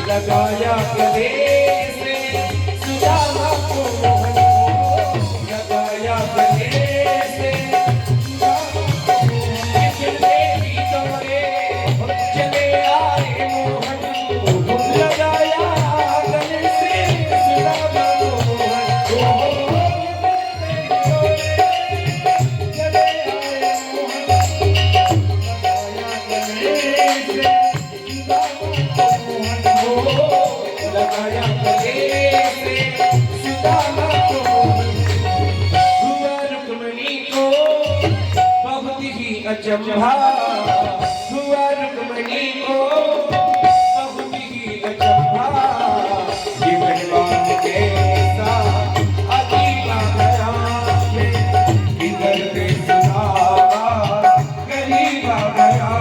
लगाया गले से सुदामा को लगाया गले से चले भी दौड़े चले आए मोहन लगाया गले से सुदामा को चले आए मोहन लगाया गले से सुदामा को हुआ रुक्मणी को बहुत ही अचंभा हुआ रुक्मणी को बहुत ही अचंभा जीवन मान के साथ अजीबा गया इधर पे सुदामा गरीब आ गया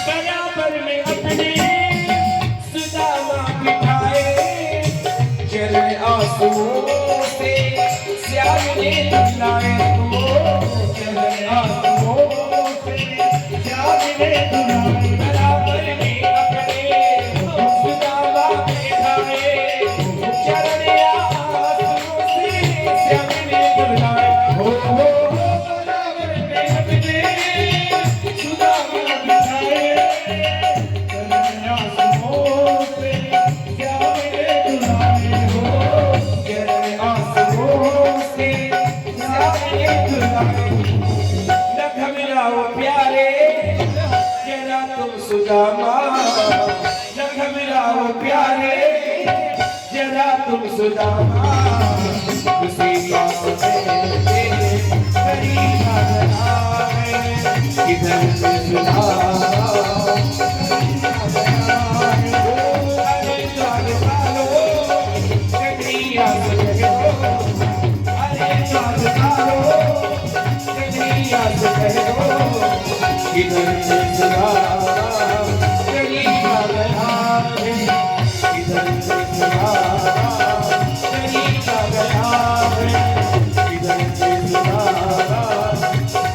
बराबर में अपने सुदामा बिठाए चले आंसुओं से श्याम ने दुलाए को चले आंसुओं से श्याम ने दुलाए बराबर में अपने सुदामा बिठाए चले आंसुओं से श्याम ने दुलाए हो बराबर में अपने सुदामा बिठाए चले आंसुओं से श्याम ने दुलाए हो चले आंसुओं से श्याम ने दुलाए न घबराओ प्यारे जरा तुम सुदामा न घबराओ प्यारे जरा तुम सुदामा उसी बात में करीब आ गया है इधर से सुदामा अरे द्वार डालो कन्हैया से कहो अरे द्वार डालो कन्हैया से कहो इधर से सुदामा करीब आ गया है इधर से सुदामा करीब आ गया है इधर से सुदामा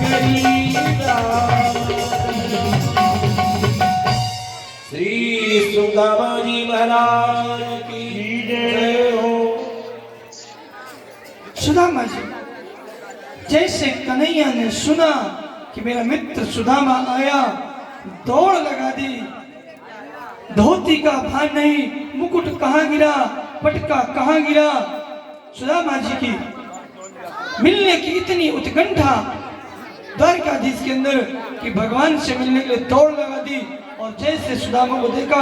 करीब आ श्री सुदामा जी महाराज की जय हो। सुदामा जी, जैसे कन्हैया ने सुना कि मेरा मित्र सुदामा आया, दौड़ लगा दी। धोती का भान नहीं, मुकुट कहाँ गिरा, पटका कहाँ गिरा। सुदामा जी की मिलने की इतनी उत्कंठा द्वारकाधीश के अंदर कि भगवान से मिलने के लिए दौड़ लगा दी। और जैसे सुदामा को देखा,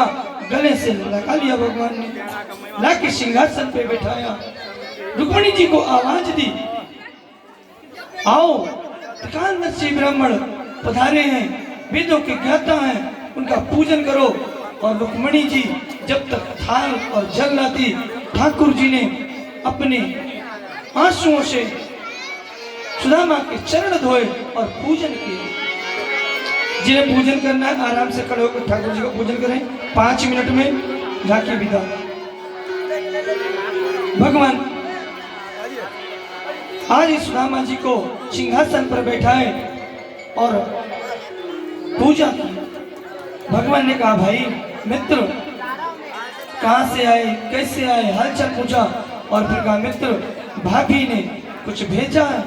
गले से लगा लिया भगवान ने, लाके सिंहासन पे बैठाया। रुक्मिणी जी को आवाज दी, आओ त्रिकालदर्शी ब्राह्मण पधारे हैं, वेदों के ज्ञाता हैं, उनका पूजन करो। और रुक्मिणी जी जब तक थाल और जल लाती, ठाकुर जी ने अपने आंसुओं से सुदामा के चरण धोए और पूजन किए। जिन्हें पूजन करना है आराम से खड़े होकर ठाकुर जी का पूजन करें, 5 मिनट में जाके विदा। भगवान आज सुदामा जी को सिंहासन पर बैठाए और पूजा की। भगवान ने कहा, भाई मित्र, कहाँ से आए, कैसे आए, हालचाल पूछा और फिर कहा मित्र भाभी ने कुछ भेजा है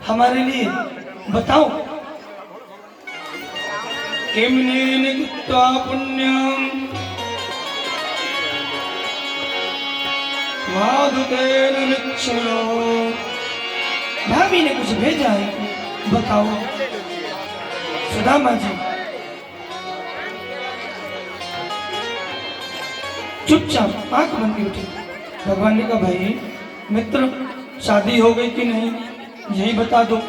हमारे लिए, बताओ। किमने निकृत्वा पुण्यम माधुतेन मिच्छयो, भाभी ने कुछ भेजा है, बताओ। सुदामा जी चुपचाप आंख बंद के उठे। भगवान ने कहा भाई मित्र शादी हो गई कि नहीं, यही बता दो।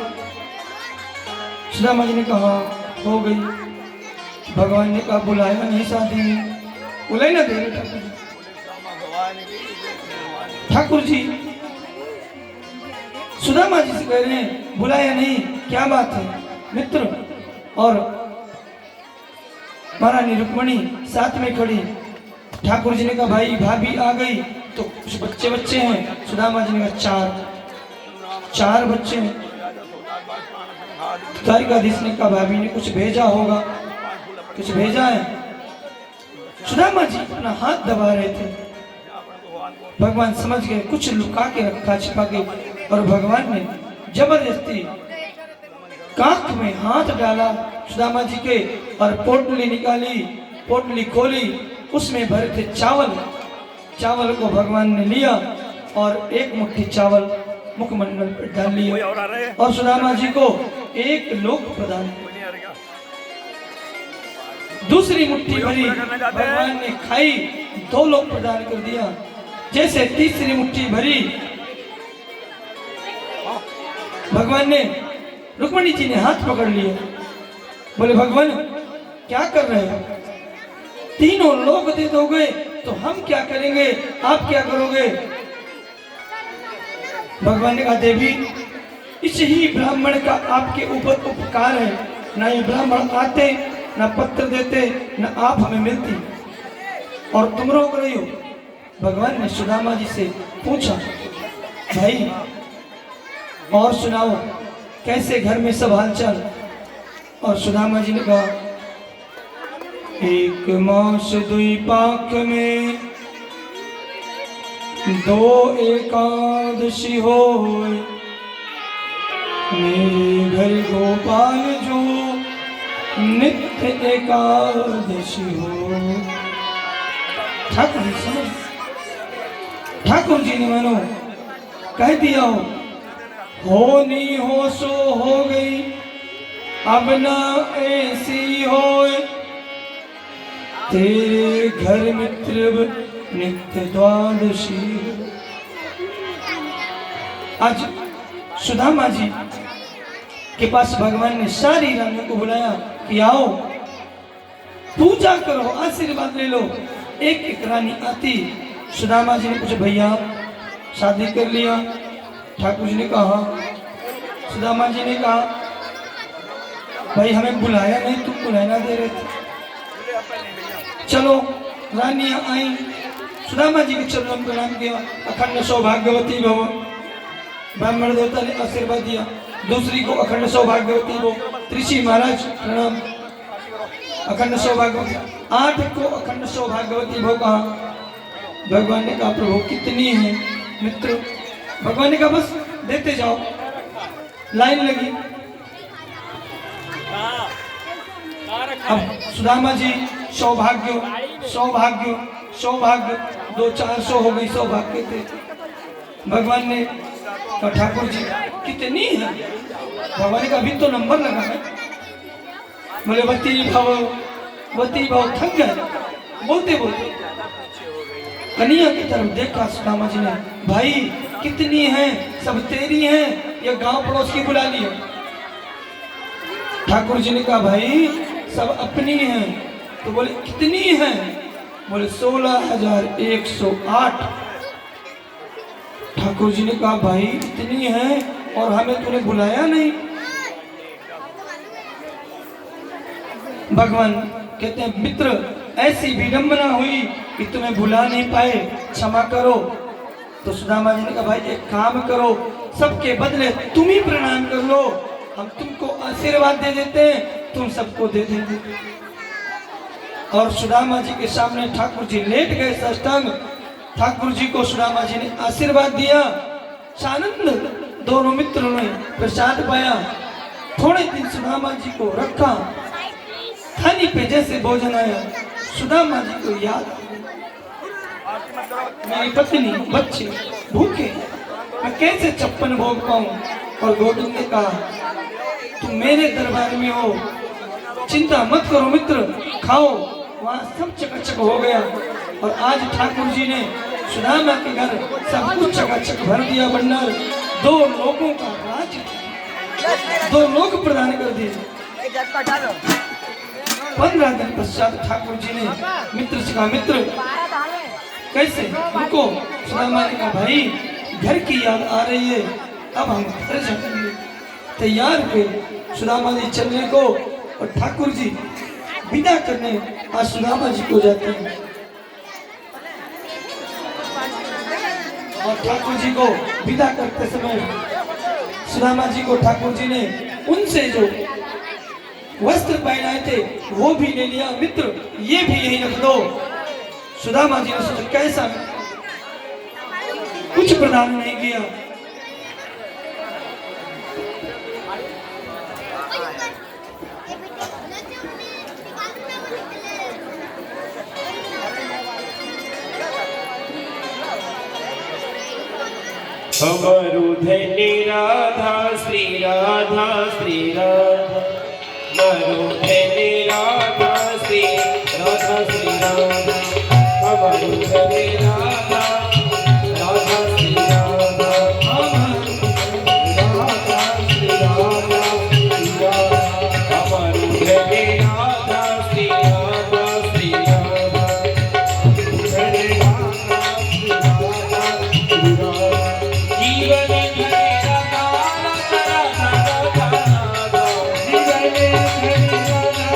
सुदामा जी ने कहा हो गई। भगवान ने कहा बुलाया नहीं शादी में, बुलाई ना दे ठाकुर जी। सुदामा जी से कह रहे हैं बुलाया नहीं, क्या बात है मित्र। और महारानी रुक्मणी साथ में खड़ी। ठाकुर जी ने कहा भाई भाभी आ गई तो कुछ बच्चे बच्चे हैं। सुदामा जी ने कहा चार बच्चे हैं। द्वारिकाधीश ने कहा भाभी ने कुछ भेजा होगा, कुछ भेजा है। सुदामा जी अपना हाथ दबा रहे थे। भगवान समझ गए कुछ लुका के रखा, छिपा के, और भगवान ने जबरदस्ती कांख में हाथ डाला सुदामा जी के और पोटली निकाली, पोटली खोली, उसमें भरे थे चावल। चावल को भगवान ने लिया और एक मुट्ठी चावल मुखमंडल पर डाल लिया और सुदामा जी को एक लोक प्रदान किया। दूसरी मुट्ठी भरी भगवान ने खाई, 2 लोक प्रदान कर दिया। जैसे तीसरी मुट्ठी भरी भगवान ने, रुक्मणी जी ने हाथ पकड़ लिया, बोले भगवान क्या कर रहे हो, 3 लोग दे दोगे तो हम क्या करेंगे, आप क्या करोगे। भगवान ने कहा देवी इस ही ब्राह्मण का आपके ऊपर उपकार है, ना ये ब्राह्मण आते, ना पत्र देते, ना आप हमें मिलती, और तुम रोक रही हो। भगवान ने सुदामा जी से पूछा भाई और सुनाओ कैसे घर में सब हालचाल। और सुदामा जी ने कहा 1 मास 2 पाख में 2 एकादशी हो, मेरे घर गोपाल जो नित्य एकादशी हो। ठाकुर जी समझ, ठाकुर जी ने मानो कह दिया होनी हो सो हो गई, अब ना ऐसी होए, तेरे घर मित्र नित्य द्वादशी। आज सुदामा जी के पास भगवान ने सारी रानियों को बुलाया कि आओ पूजा करो, आशीर्वाद ले लो। एक एक रानी आती। सुदामा जी ने पूछा भैया शादी कर लिया। ठाकुर जी ने कहा, सुदामा जी ने कहा भाई हमें बुलाया नहीं, तुम बुलाना दे रहे थे। चलो रानियां आई, सुदामा जी के चरणों में प्रणाम किया। अखंड सौभाग्यवती भव, ब्राह्मण देवता ने आशीर्वाद दिया। दूसरी को अखंड सौभाग्यवती भव, ऋषि महाराज प्रणाम, अखंड सौभाग्यवती। 8 को अखंड सौभाग्यवती भव कहा। भगवान ने कहा प्रभु कितनी है मित्र। भगवान ने कहा बस देते जाओ। लाइन लगी। अब सुदामा जी सौभाग्य सौभाग्य सौभाग्य 200-400 हो गई सौभाग्य थे। भगवान ने कहा ठाकुर जी कितनी है। भगवान ने कहा अभी तो नंबर लगा है। बोले वती भव थक गए बोलते बोलते। कन्हैया की तरफ देखा सुदामा जी ने, भाई कितनी हैं, सब तेरी हैं या गांव पड़ोस की बुला लिया। ठाकुर जी ने कहा भाई सब अपनी हैं। तो बोले कितनी हैं। बोले 16,108। ठाकुर जी ने कहा भाई इतनी हैं और हमें तूने बुलाया नहीं। भगवान कहते हैं मित्र ऐसी विडंबना हुई कि तुम्हें बुला नहीं पाए, क्षमा करो। तो सुदामा जी ने कहा भाई एक काम करो, सबके बदले तुम ही प्रणाम कर लो, हम तुमको आशीर्वाद दे देते हैं, तुम सबको दे देंगे। और सुदामा जी के सामने ठाकुर जी लेट गए साष्टांग। ठाकुर जी को सुदामा जी ने आशीर्वाद दिया। सानंद दोनों मित्रों ने प्रसाद पाया। थोड़े दिन सुदामा जी को रखा। थाली पे जैसे भोजन आया, सुदामा जी को याद आ गई, मेरी पत्नी बच्चे भूखे, मैं कैसे 56 भोग पाऊं। और गोविंद ने कहा तुम मेरे दरबार में हो, चिंता मत करो मित्र, खाओ। वहां सब चकाचक हो गया। और आज ठाकुर जी ने सुदामा के घर सब कुछ चकाचक भर दिया भंडार। 2 लोगों का राज, 2 लोग प्रदान कर दिए। 15 दिन पश्चात ठाकुर जी ने मित्र से कहा मित्र कैसे रुको। सुदामा ने कहा भाई घर की याद आ रही है, अब हम घर जाएंगे। तैयार हुए सुदामा जी चलने को और ठाकुर जी विदा करने आज सुदामा जी को जाते हैं। और ठाकुर जी को विदा करते समय सुदामा जी को ठाकुर जी ने उनसे जो वस्त्र पहनाए थे वो भी ले लिया। मित्र ये भी यही रख दो। सुदामा जी ने सोचा कैसा, कुछ प्रदान नहीं किया। अमरु धन्य राधा श्री राधा श्री राधा, मरु धन्य राधा श्री राधा श्री राधा, अमरु धन्य राधा राधा श्री राधा, अमरु राधा श्री राधा श्री राधा, अमरु धन्य राधा श्री राधा श्री राधा, धन्य राधा श्री राधा श्री राधा। जीवन धन्य राधा राधा राधा, जीवन धन्य राधा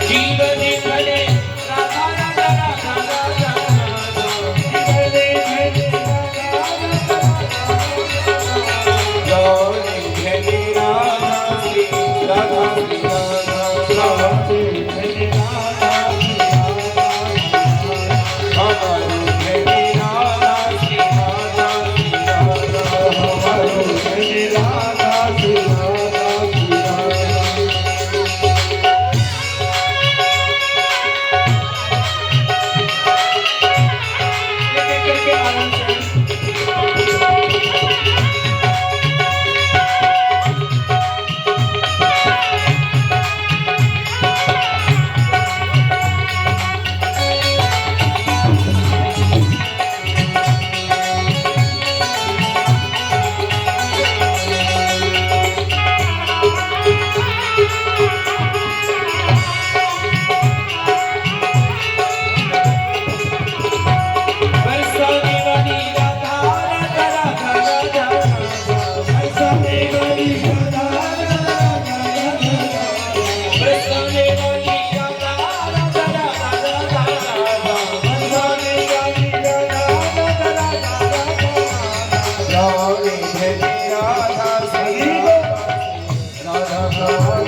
जीवन धन्य राधा राधा राधा, जीवन धन्य राधा श्री राधा श्री राधा, धन्य राधा श्री राधा, हमारो धन्य राधा श्री राधा श्री राधा, हमारो धन्य राधा श्री राधा श्री राधा। करके आराम से बरसाने वाली राधा राधा राधा राधा, बरसाने वाली राधा राधा राधा, बरसाने वाली राधा राधा राधा राधा, बरसाने वाली राधा राधा राधा राधा, धन्य राधा श्री राधा, धन्य राधा श्री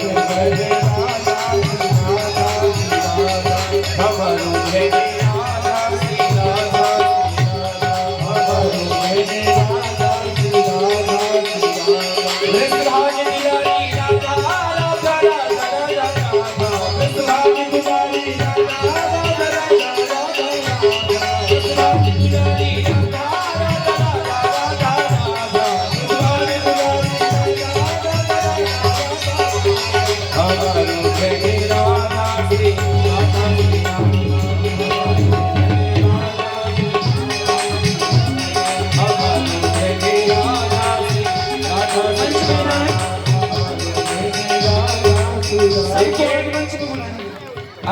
राधा श्री राधा, हमारो धन्य राधा श्री राधा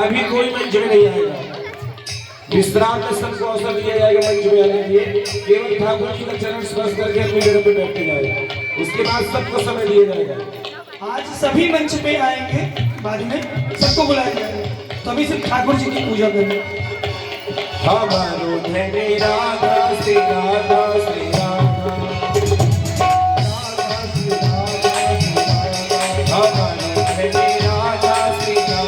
अभी कोई मंच में नहीं आएगा, विश्राम में सबको अवसर दिया जाएगा मंच में आने के लिए। केवल ठाकुर जी का चरण स्पर्श करके अपनी जगह पे बैठ के जाएगा, उसके बाद सबको समय दिया जाएगा। आज सभी मंच पे आएंगे, बाद में सबको बुलाया जाएगा, तभी सिर्फ ठाकुर जी की पूजा करेंगे। हमारो धन्य राधा श्री राधा श्री राधा, हमारो धन्य राधा श्री राधा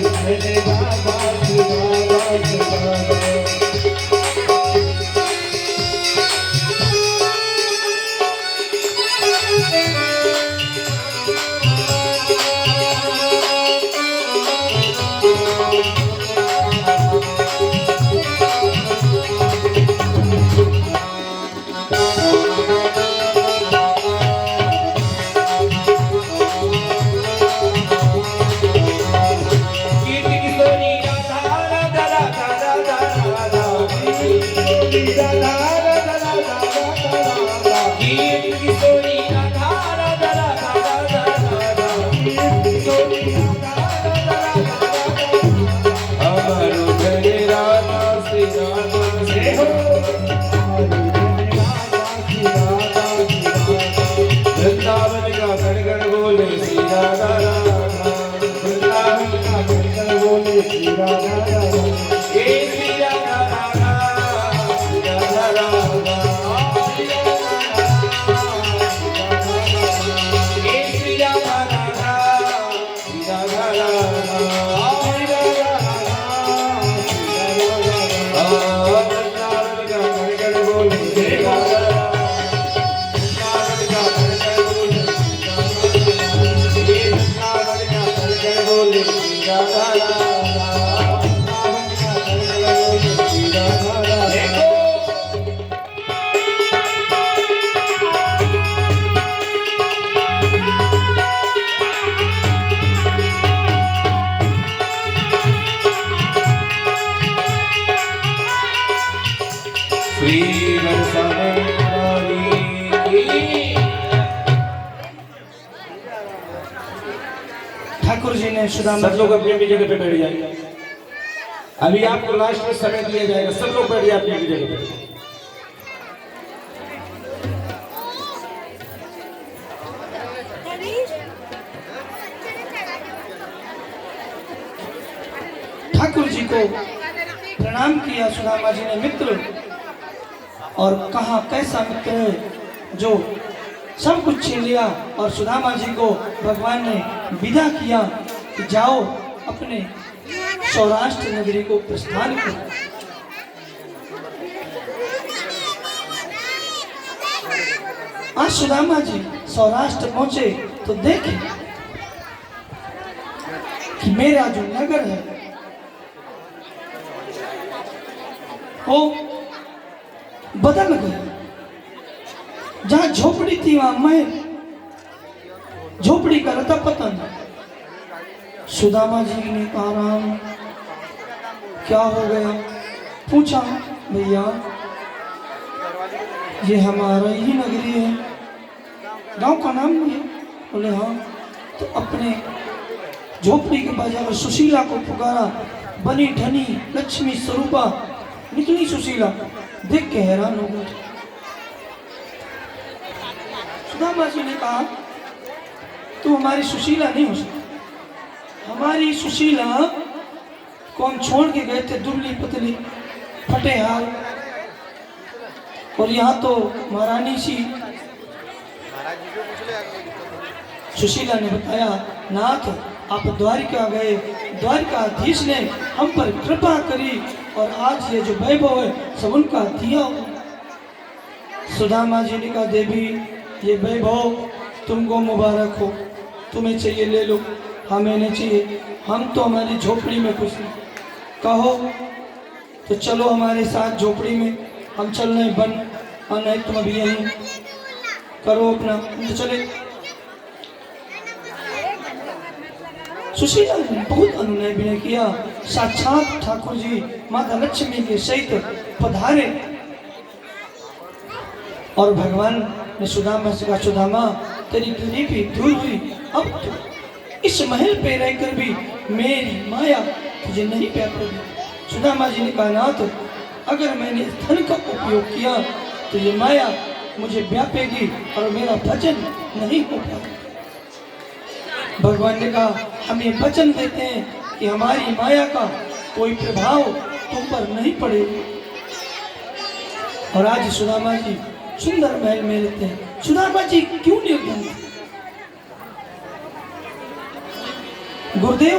मेरे राधा सुदामा ठाकुर जी ने सुदामा सब लोग अपनी अपनी जगह पे बैठ जाएंगे। अभी आपको लास्ट में समय दिया जाएगा, सब लोग बैठ जाए अपनी अपनी जगह पे। ठाकुर जी को प्रणाम किया सुदामा जी ने मित्र, और कहा कैसा मित्र है जो सब कुछ छीन लिया। और सुदामा जी को भगवान ने विदा किया कि जाओ अपने सौराष्ट्र नगरी को प्रस्थान करो। आज सुदामा जी सौराष्ट्र पहुंचे तो देखे कि मेरा जो नगर है वो बदल गया। जहां झोपड़ी थी वहां महल, झोपड़ी का रता पतन। सुदामा जी ने कहा राम क्या हो गया? पूछा भैया ये हमारा ही नगरी है, गांव का नाम नहीं है। बोले हाँ। तो अपने झोपड़ी के पास जाकर सुशीला को पुकारा। बनी ठनी लक्ष्मी स्वरूपा निकली सुशीला, देख के हैरान हो गए। सुदामा जी ने कहा तू हमारी सुशीला नहीं हो सकती। हमारी सुशीला को हम छोड़ के गए थे, दुबली पतली फटे हाल, और यहाँ तो महारानी सी। सुशीला ने बताया नाथ आप द्वारिका गए, द्वारिकाधीश ने हम पर कृपा करी और आज ये जो वैभव है सब उनका दिया। सुदामा जी ने कहा देवी ये वैभव तुमको मुबारक हो, तुम्हें चाहिए ले लो, हमें नहीं चाहिए, हम तो हमारी झोपड़ी में खुश हैं। कहो तो चलो हमारे साथ झोपड़ी में, हम चल रहे बन और नहीं तुम अभी यहीं करो अपना। तो चले। सुशीला ने बहुत अनुनय विनय किया। साक्षात ठाकुर जी माता लक्ष्मी के सहित पधारे और भगवान ने सुदामा से कहा सुदामा तेरी गरीबी दूर हुई, अब तो इस महल पे रहकर भी मेरी माया तुझे नहीं प्यार करेगी। सुदामा जी ने कहा नाथ अगर मैंने धन का उपयोग किया तो ये माया मुझे व्यापेगी और मेरा भजन नहीं हो पाएगा। भगवान ने कहा हम ये वचन देते हैं कि हमारी माया का कोई प्रभाव तुम पर नहीं पड़ेगा। और आज सुदामा जी सुंदर महल में रहते हैं। सुदामा जी क्यों निर्धन थे? गुरुदेव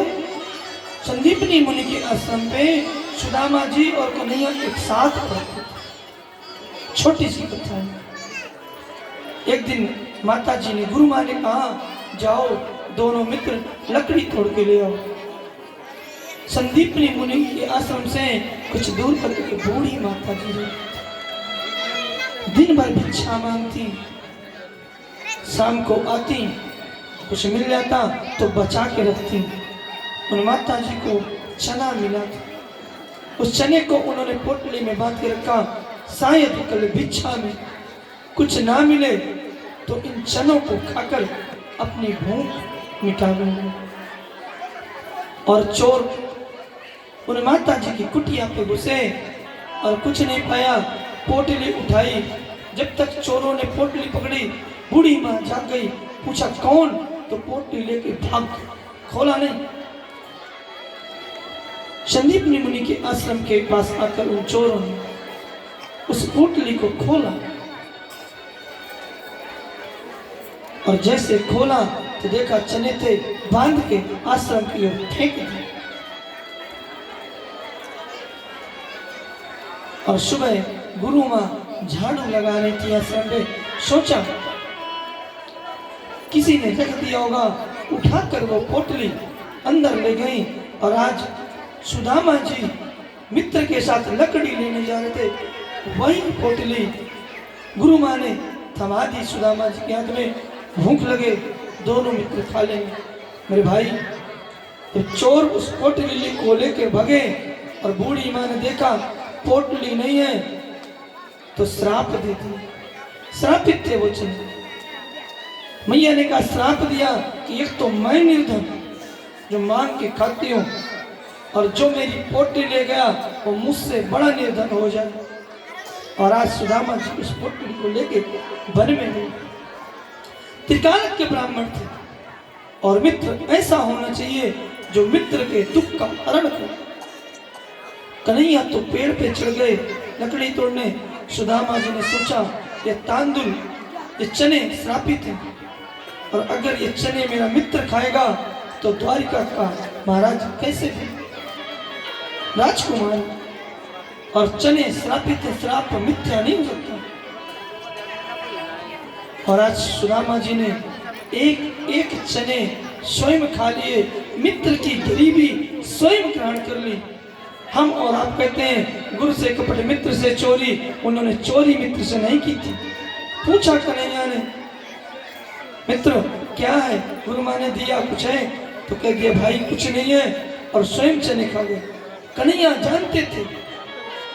संदीपनी मुनि के आश्रम पे सुदामा जी और कन्हैया एक साथ पढ़ते थे। छोटी सी कथा है। एक दिन माता जी ने, गुरु माँ ने कहा, जाओ दोनों मित्र लकड़ी तोड़ के ले आओ। संदीपनी मुनि के आश्रम से कुछ दूर पर एक बूढ़ी माता जी रहती, दिन भर भिक्षा मांगती, शाम को आती, कुछ मिल जाता तो बचा के रखती। उन माता जी को चना मिला था, उस चने को उन्होंने पोटली में बांध के रखा, शायद कल भिक्षा में कुछ ना मिले तो इन चनों को खाकर अपनी भूख मिटा लूंगा। और चोर उन माता जी की कुटिया पे घुसे और कुछ नहीं पाया, पोटली उठाई। जब तक चोरों ने पोटली पकड़ी, बूढ़ी माँ जाग गई, पूछा कौन, तो पोटली लेके भाग, खोला नहीं। संदीपनी मुनि के आश्रम के पास आकर उन चोरों ने उस पोटली को खोला और जैसे खोला तो देखा चने थे, बांध के आश्रम की ओर फेंक दिए। और सुबह गुरु माँ झाड़ू लगा रही थी आश्रम में, सोचा किसी ने रख दिया होगा, उठाकर वो पोटली अंदर ले गई। और आज सुदामा जी मित्र के साथ लकड़ी लेने जा रहे थे, वही पोटली गुरु माँ ने थमा दी सुदामा जी के हाथ में। भूख लगे, दोनों मित्र खा लेंगे। मेरे भाई, तो चोर उस पोटली को लेकर भगे और बूढ़ी माँ ने देखा पोटली नहीं है तो श्राप दे दी। श्रापित थे वो चने। मैया ने कहा श्राप दिया कि एक तो मैं निर्धन जो मांग के खाती हूँ, और जो मेरी पोटली ले गया वो मुझसे बड़ा निर्धन हो जाए। और आज सुदामा जी उस पोटली को लेके वन में गए। त्रिकाल के ब्राह्मण थे और मित्र ऐसा होना चाहिए जो मित्र के दुख का हरण करे। कन्हैया तो पेड़ पे चढ़ गए लकड़ी तोड़ने। सुदामा जी ने सोचा ये तांदुल, ये चने श्रापित हैं, और अगर ये चने मेरा मित्र खाएगा तो द्वारिका का महाराज कैसे थे, राजकुमार, और चने श्रापित है, श्राप मिथ्या नहीं हो सकता। और आज सुदामा जी ने एक एक चने स्वयं खा लिए, मित्र की गरीबी स्वयं ग्रहण कर ली। हम और आप कहते हैं गुरु से कपट मित्र से चोरी, उन्होंने चोरी मित्र से नहीं की थी। पूछा कन्हैया ने, मित्र क्या है? गुरु माँ ने दिया कुछ है? तो कह दिया भाई कुछ नहीं है, और स्वयं चने खा गए। कन्हैया जानते थे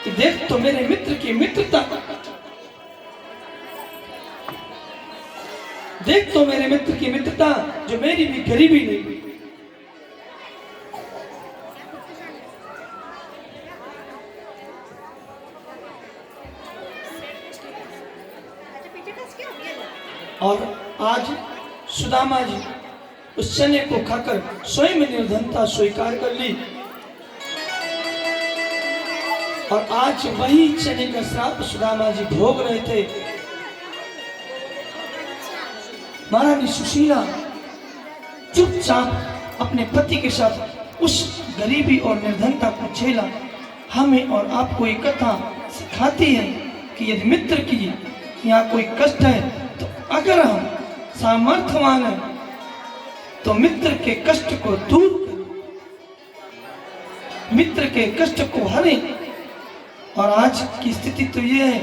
कि देख तो मेरे मित्र की मित्रता, देख तो मेरे मित्र की मित्रता जो मेरी भी गरीबी नहीं। और आज सुदामा जी उस चने को खाकर स्वयं निर्धनता स्वीकार कर ली, और आज वही चने का श्राप सुदामा जी भोग रहे थे। महारानी सुशीला चुपचाप अपने पति के साथ उस गरीबी और निर्धनता को झेला। हमें और आपको ये कथा सिखाती है कि यदि मित्र की यहाँ कोई कष्ट है तो अगर हम सामर्थ्यवान हैं तो मित्र के कष्ट को दूर करें, मित्र के कष्ट को हरें। और आज की स्थिति तो ये है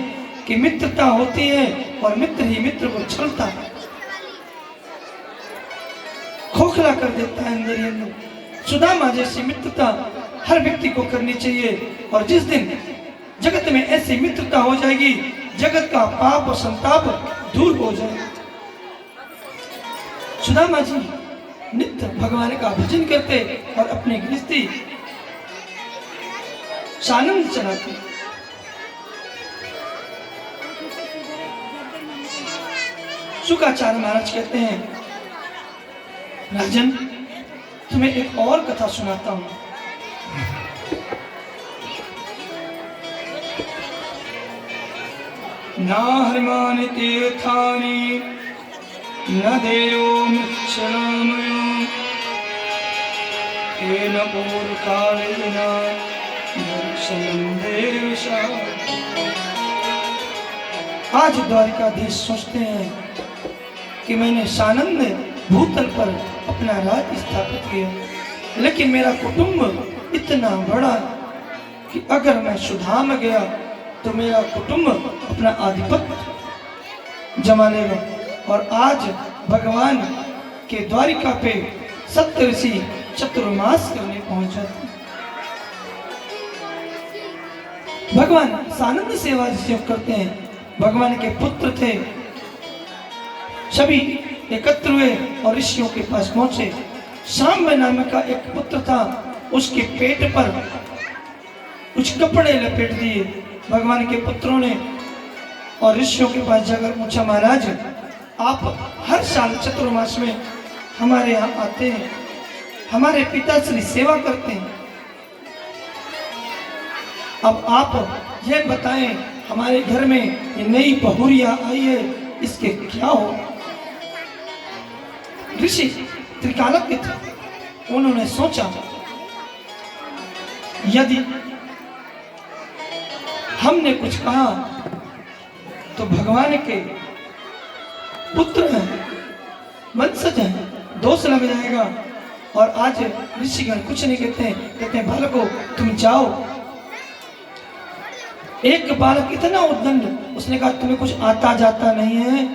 कि मित्रता होती है और मित्र ही मित्र को छलता है, खोखला कर देता है अंदर ही अंदर। सुदामा जैसी मित्रता हर व्यक्ति को करनी चाहिए, और जिस दिन जगत में ऐसी मित्रता हो जाएगी, जगत का पाप और संताप दूर हो जाएगा। सुदामा जी नित्य भगवान का भजन करते और अपनी गृहस्थी सानंद चलाते। शुक्राचार्य महाराज कहते हैं, राजन तुम्हें एक और कथा सुनाता हूं। न हर्मानि तीर्थानि न देयो मिच्छामयो तेन पूर्वकालेन दर्शनं देशा। आज द्वारिकाधीश सोचते हैं कि मैंने सानंद भूतल पर अपना राज स्थापित किया, लेकिन मेरा कुटुंब इतना बड़ा कि अगर मैं सुधाम गया तो मेरा कुटुंब अपना आधिपत्य जमा लेगा। और आज भगवान के द्वारिका पे सप्तऋषि चतुर्मास करने पहुंचा। भगवान सानंद सेवा जिसे करते हैं, भगवान के पुत्र थे, सभी एकत्र हुए और ऋषियों के पास पहुंचे। शाम्ब नाम का एक पुत्र था, उसके पेट पर कुछ कपड़े लपेट दिए भगवान के पुत्रों ने और ऋषियों के पास जाकर पूछा, महाराज आप हर साल चतुर्मास में हमारे यहाँ आते हैं, हमारे पिताश्री सेवा करते हैं, अब आप यह बताएं हमारे घर में ये नई बहुरिया आई है, इसके क्या हो। ऋषि त्रिकालज्ञ थे, उन्होंने सोचा यदि हमने कुछ कहा तो भगवान के पुत्र हैं, वंशज हैं, दोष लग जाएगा। और आज ऋषिगण कुछ नहीं कहते हैं बालको तुम जाओ। एक बालक इतना उद्दंड, उसने कहा तुम्हें कुछ आता जाता नहीं है,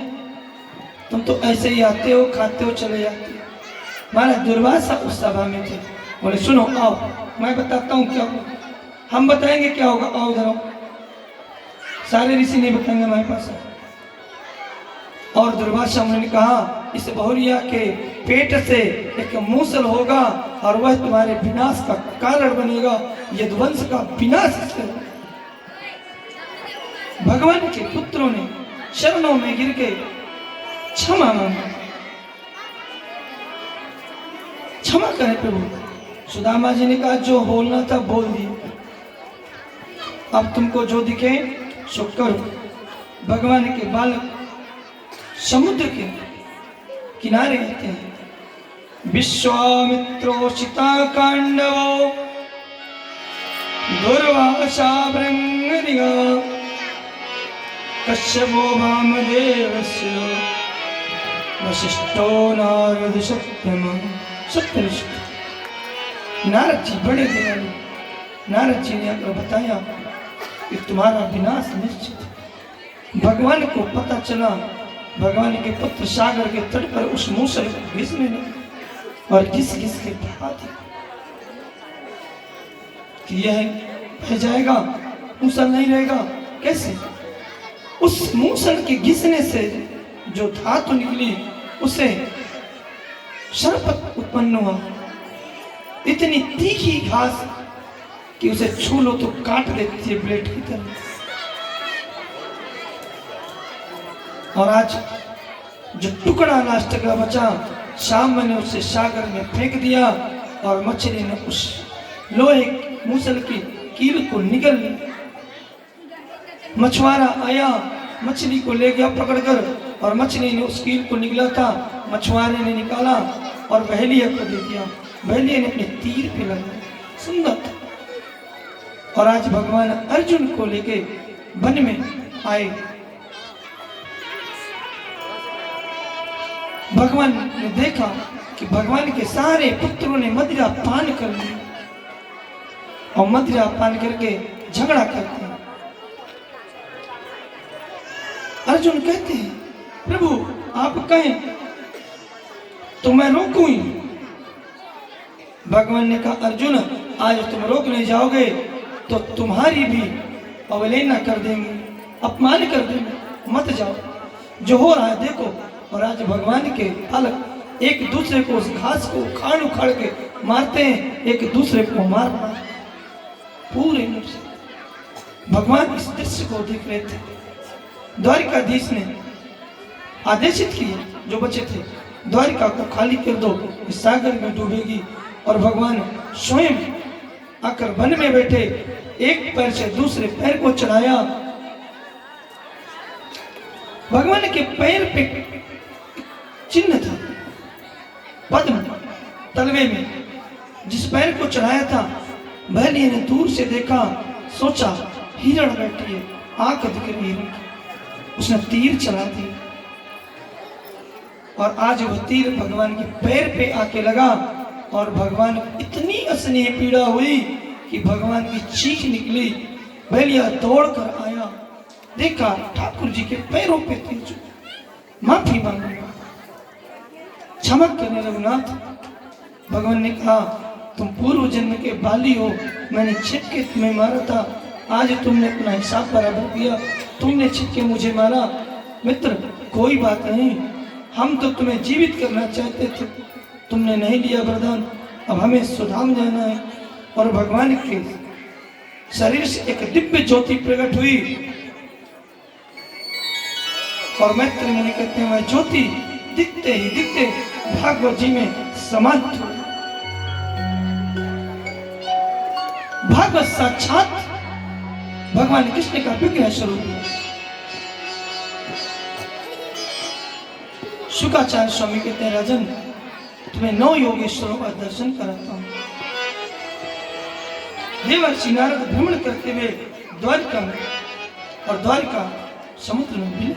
तुम तो ऐसे ही आते हो, खाते हो, चले जाते हो। महाराज दुर्वासा उस सभा में थे, बोले सुनो आओ मैं बताता हूँ क्या होगा। हम बताएंगे क्या होगा, आओ इधर आओ। सारे ऋषि नहीं बताएंगे हमारे पास। और दुर्वासा ने कहा इस बहुरिया के पेट से एक मूसल होगा और वह तुम्हारे विनाश का कारण बनेगा, यदुवंश का विनाश से। भगवान के पुत्रों ने शरणों में गिर के क्षमा मांगा, क्षमा करें प्रभु। सुदामा जी ने कहा जो बोलना था बोल दिया, अब तुमको जो दिखे सो करो। भगवान के बालक समुद्र के किनारे रहते हैं। विश्वामित्रोषिता कांडवो दुर्वासा ब्रह्मरिगा कश्यपो वामदेवस्य वशिष्ठो नारद सत्यम। सत्य नारद जी बड़े दयालु, नारद जी ने आकर बताया कि तुम्हारा विनाश निश्चित है। भगवान को पता चला, भगवान के पुत्र सागर के तट पर उस मूसल को घिसने लगे और घिस घिस के बहा दिया कि यह बह जाएगा, मूसल नहीं रहेगा। कैसे? उस मूसल के घिसने से जो धातु निकली उसे सर्प उत्पन्न हुआ, इतनी तीखी घास कि उसे छू लो तो काट देती है ब्लेड की तरह। और आज जो टुकड़ा लास्ट का बचा, शाम ने उसे सागर में फेंक दिया और मछली ने उस लोहे मूसल की कील को निगल ली। मछुआरा आया, मछली को ले गया पकड़कर और मछली ने उस कील को निगला था, मछुआरे ने निकाला और बहेलिया को दे दिया। बहेलिया ने अपने तीर पे लगाया, सुंदर था। और आज भगवान अर्जुन को लेके वन में आए। भगवान ने देखा कि भगवान के सारे पुत्रों ने मदिरा पान कर ली और मदिरा पान करके झगड़ा करते हैं। अर्जुन कहते हैं प्रभु आप कहें तो मैं रोकूं ही। भगवान ने कहा अर्जुन आज तुम रोक नहीं जाओगे तो तुम्हारी भी अवहेलना कर देंगे, अपमान कर देंगे, मत जाओ। जो हो रहा है देखो। और आज भगवान के बालक एक दूसरे को उस घास को उखाड़ उखाड़ के मारते हैं, एक दूसरे को मारना पूरे मुंह से। भगवान इस दृश्य को देख रहे थे। द्वारिकाधीश ने आदेशित किया जो बचे थे द्वारिका को खाली कर दो, इस सागर में डूबेगी। और भगवान स्वयं आकर वन में बैठे, एक पैर से दूसरे पैर को चढ़ाया। भगवान के पैर पे चिन्ह था, पद्म तलवे में जिस पैर को चढ़ाया था बहलिया ने दूर से देखा, सोचा हिरण बैठी है, आंख दिख रही है, उसने तीर चला दी और आज वह तीर भगवान के पैर पे आके लगा और भगवान को इतनी असहनीय पीड़ा हुई कि भगवान की चीख निकली। बहलिया दौड़ कर आया, देखा ठाकुर जी के पैरों पे तीर चुका, माफी मांगूंगा, क्षमा करने रघुनाथ। भगवान ने कहा तुम पूर्व जन्म के बाली हो, मैंने छिप के तुम्हें मारा था, आज तुमने अपना हिसाब बराबर किया, तुमने छिप के मुझे मारा। मित्र कोई बात नहीं, हम तो तुम्हें जीवित करना चाहते थे, तुमने नहीं लिया वरदान, अब हमें सुधाम जाना है। और भगवान के शरीर से एक दिव्य ज्योति प्रकट हुई और मैत्री मुनि कहते हैं वह ज्योति दिखते ही दिखते भागवत जी में समाप्त हुई। भागवत साक्षात भगवान कृष्ण का विग्रह स्वरूप है। शुकाचार्य स्वामी कहते हैं राजन तुम्हें 9 योगेश्वरों का दर्शन कराता हूं। देवर्षि नारद भ्रमण करते हुए द्वारिका में और द्वारिका समुद्र में मिले।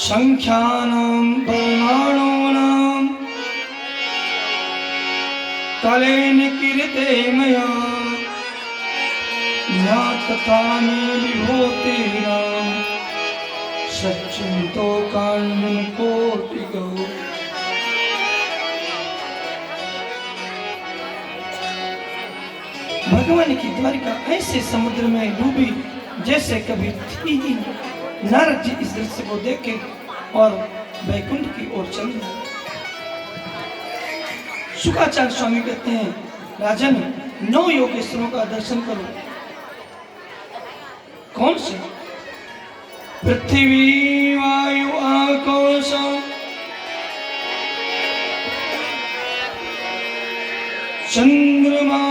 संख्यानां वर्णानां काले निकीर्ते मया न तथा मे विभूतिनां सच्चिन्तो कारणं कोटिगो। भगवान की द्वारिका ऐसे समुद्र में डूबी जैसे कभी थी ही नहीं। नारद जी इस दृश्य को देखे और वैकुंठ की ओर चले। शुकाचार्य स्वामी कहते हैं राजन 9 योगेश्वरों का दर्शन करो। कौन से? पृथ्वी वायु आकाश चंद्रमा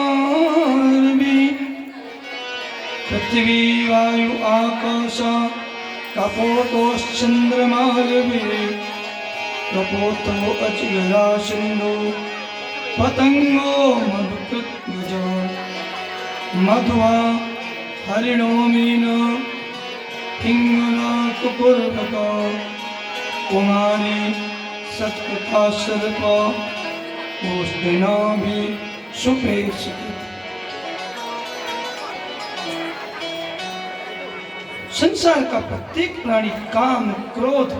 भी। पृथ्वी वायु आकाश कपोतोश्चंद्रमा भी। कपोतो अजगरा सिंधु पतंगो मधुकृतगजो। मध्वा हरिणो मीनो पिंगला कुकुरबका। कुमारी सत्कृता सर्पा ओष्ठिना भी सुपेक्षित। संसार का प्रत्येक प्राणी काम क्रोध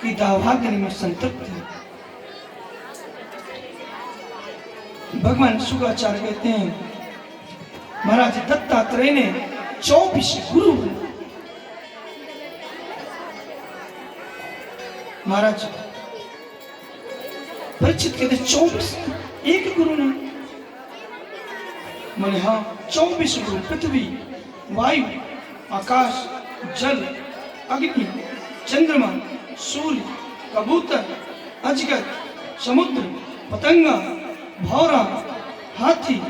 की दावाग्नि में संतृप्त है। भगवान शुकाचार्य कहते हैं महाराज दत्तात्रेय ने 24 गुरु बनाए। महाराज परीक्षित कहते 24 एक गुरु ने। मैंने हाँ 24 गुरु, पृथ्वी वायु आकाश जल अग्नि चंद्रमा सूर्य कबूतर अजगर समुद्र पतंगा भौरा हाथी,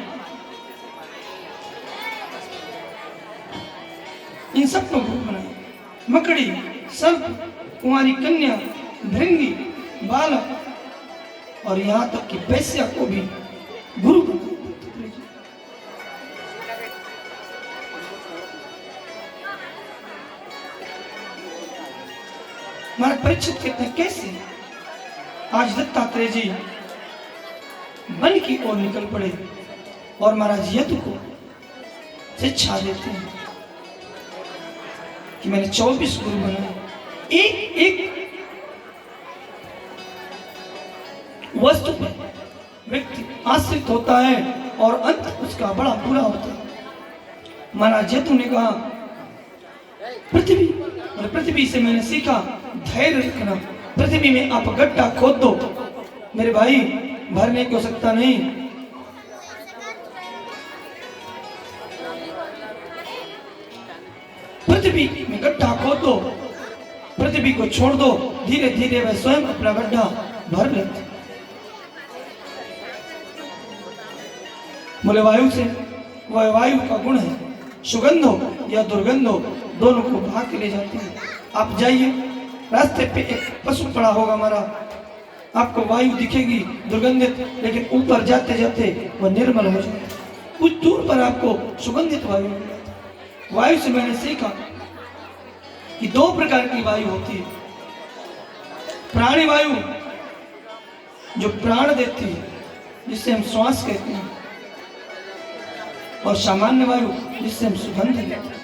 इन सब को गुरु बनाए। मकड़ी सर्प कुमारी कन्या भृंगी बालक और यहाँ तक कि वैश्या को भी गुरु बनाए। महाराज परीक्षित कहते हैं कैसे? आज दत्तात्रेय जी वन की ओर निकल पड़े और महाराज यदु को शिक्षा देते हैं कि मैंने 24 गुरु बनाए। एक एक वस्तु पर व्यक्ति आश्रित होता है और अंत उसका बड़ा बुरा होता है। महाराज यदु ने कहा पृथ्वी, और पृथ्वी से मैंने सीखा धैर्य रखना। पृथ्वी में आप गड्ढा खोद दो मेरे भाई, भरने की हो सकता नहीं। पृथ्वी में गड्ढा खोद दो, पृथ्वी को छोड़ दो, धीरे धीरे वह स्वयं अपना गड्ढा भर लेते। बोले वायु से, वह वायु का गुण है, सुगंध हो या दुर्गंध हो दोनों को भाग के ले जाती है। आप जाइए, रास्ते पे एक पशु पड़ा होगा मरा, आपको वायु दिखेगी दुर्गंधित, लेकिन ऊपर जाते जाते वह निर्मल हो जाए। कुछ दूर पर आपको सुगंधित वायु मिलेगी। वायु से मैंने सीखा कि दो प्रकार की वायु होती है। प्राणी वायु जो प्राण देती है, जिससे हम श्वास कहते हैं, और सामान्य वायु जिससे हम सुगंध लेते हैं।